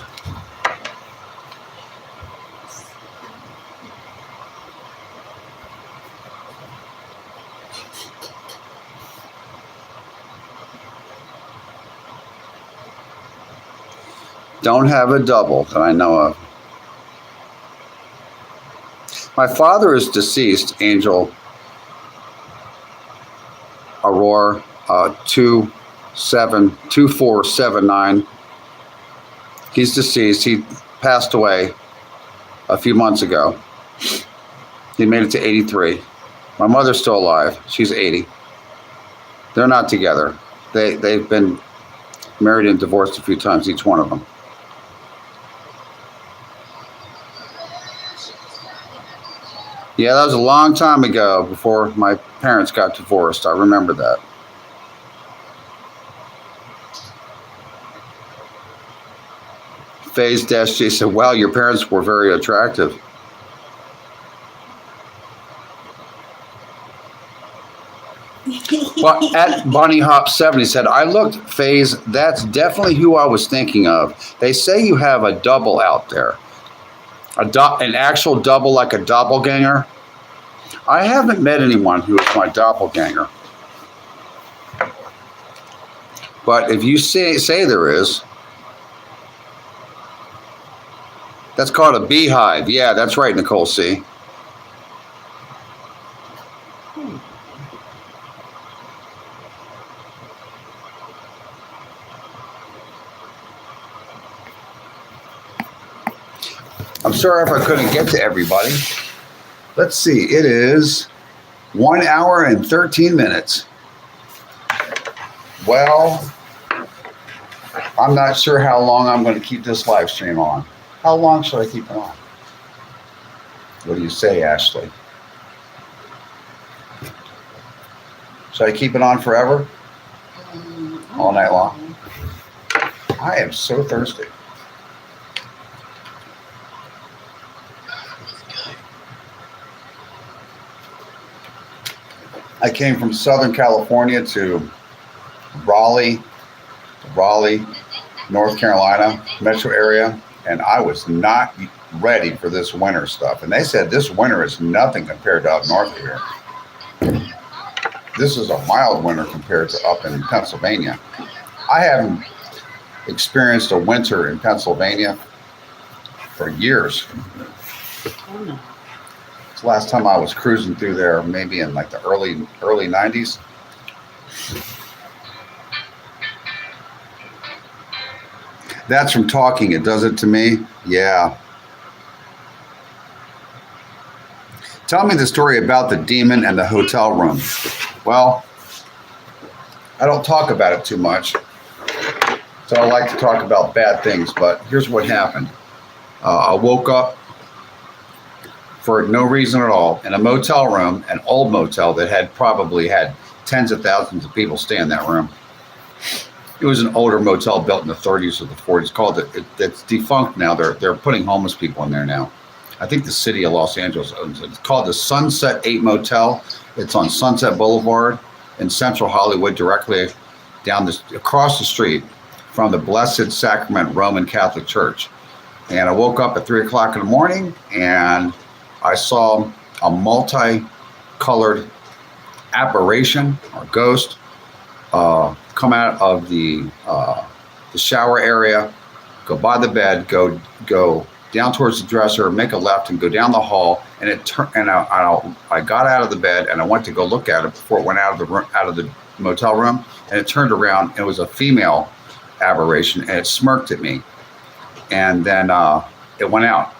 Don't have a double that I know of. My father is deceased, Angel Aurora 2479. He's deceased. He passed away a few months ago. He made it to 83. My mother's still alive. She's 80. They're not together. They've been married and divorced a few times, each one of them. Yeah, that was a long time ago before my parents got divorced. I remember that. Phase-G said, wow, your parents were very attractive. Well, at Bunny Hop 70 said, I looked, Phase, that's definitely who I was thinking of. They say you have a double out there. An actual double, like a doppelganger. I haven't met anyone who is my doppelganger. But if you say there is, that's called a beehive. Yeah, that's right, Nicole C. I'm sorry if I couldn't get to everybody. Let's see, it is 1 hour and 13 minutes. Well, I'm not sure how long I'm going to keep this live stream on. How long should I keep it on? What do you say, Ashley? Should I keep it on forever? All night long? I am so thirsty. I came from Southern California to Raleigh, North Carolina metro area, and I was not ready for this winter stuff. And they said this winter is nothing compared to up north of here. This is a mild winter compared to up in Pennsylvania. I haven't experienced a winter in Pennsylvania for years. Last time I was cruising through there, maybe in like the early 90s. That's from talking. It does it to me. Yeah. Tell me the story about the demon and the hotel room. Well, I don't talk about it too much. So I like to talk about bad things, but here's what happened. I woke up for no reason at all in a motel room, an old motel that had probably had tens of thousands of people stay in that room. It was an older motel built in the 30s or the 40s. It's defunct now. They're putting homeless people in there now. I think the city of Los Angeles owns it. It's called the Sunset 8 Motel. It's on Sunset Boulevard in Central Hollywood, directly across the street from the Blessed Sacrament Roman Catholic Church. And I woke up at 3 o'clock in the morning and I saw a multi-colored apparition or ghost come out of the shower area, go by the bed, go down towards the dresser, make a left, and go down the hall. And I got out of the bed and I went to go look at it before it went out of the motel room. And it turned around. And it was a female aberration, and it smirked at me. And then it went out.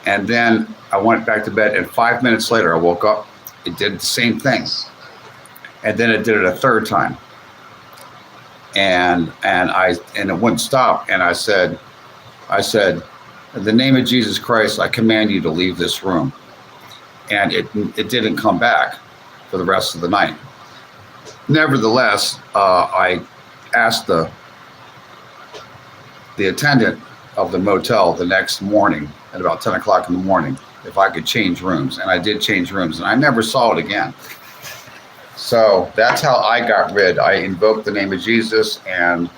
And then I went back to bed, and 5 minutes later, I woke up. It did the same thing. And then it did it a third time. and it wouldn't stop. And I said, in the name of Jesus Christ, I command you to leave this room. And it didn't come back for the rest of the night. Nevertheless, I asked the attendant of the motel the next morning at about 10 o'clock in the morning if I could change rooms. And I did change rooms, and I never saw it again. So that's how I got rid. I invoked the name of Jesus, and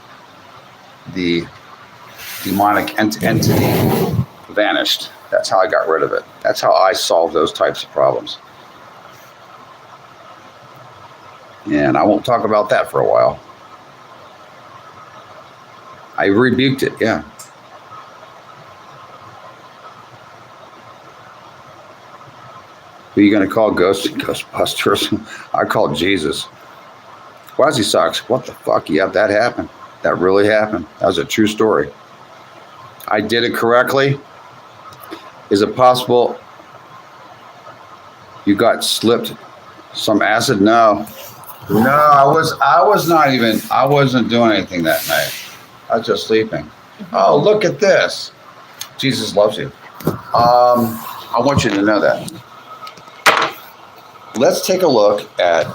the demonic entity vanished. That's how I got rid of it. That's how I solved those types of problems. And I won't talk about that for a while. I rebuked it, yeah. Who are you going to call Ghostbusters? I called Jesus. Quasi Socks, what the fuck? Yeah, that happened. That really happened. That was a true story. I did it correctly. Is it possible you got slipped some acid? No. I wasn't doing anything that night. I was just sleeping. Oh, look at this. Jesus loves you. I want you to know that. Let's take a look at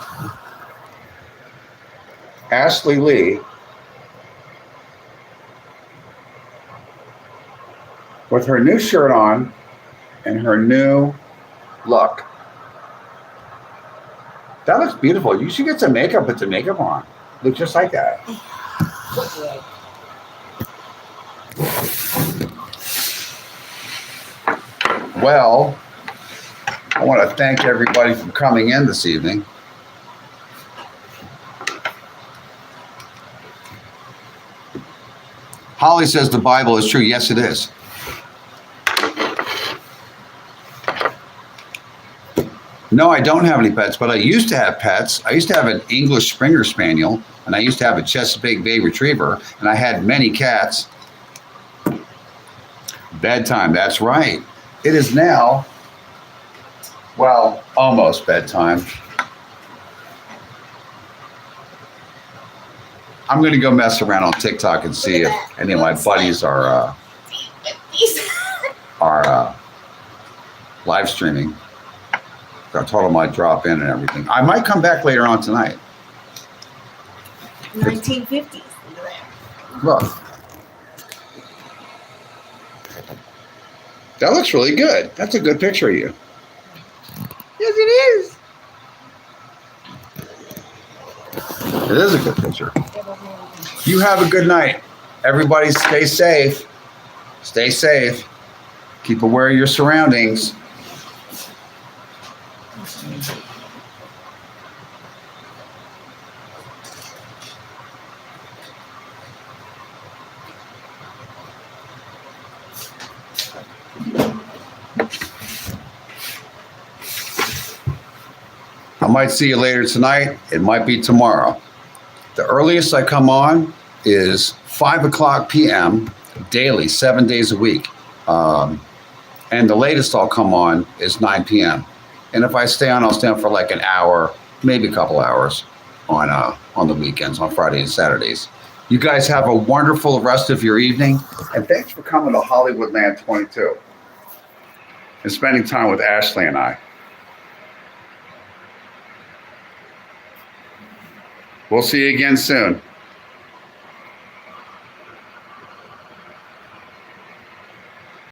Ashley Lee with her new shirt on and her new look. That looks beautiful. You should get some makeup, put some makeup on. Look just like that. Well, I want to thank everybody for coming in this evening. Holly says the Bible is true. Yes, it is. No, I don't have any pets, but I used to have pets. I used to have an English Springer Spaniel, and I used to have a Chesapeake Bay Retriever, and I had many cats. Bedtime, that's right. It is now, well, almost bedtime. I'm going to go mess around on TikTok and see if any of my buddies are live streaming. I told them I'd drop in and everything. I might come back later on tonight. 1950s. Look. That looks really good. That's a good picture of you. Yes, it is. It is a good picture. You have a good night. Everybody stay safe. Stay safe. Keep aware of your surroundings. I might see you later tonight. It might be tomorrow. The earliest I come on is 5 o'clock p.m. daily, 7 days a week. And the latest I'll come on is 9 p.m. And if I stay on, I'll stay on for like an hour, maybe a couple hours on the weekends, on Fridays and Saturdays. You guys have a wonderful rest of your evening. And thanks for coming to Hollywoodland22 and spending time with Ashley and I. We'll see you again soon.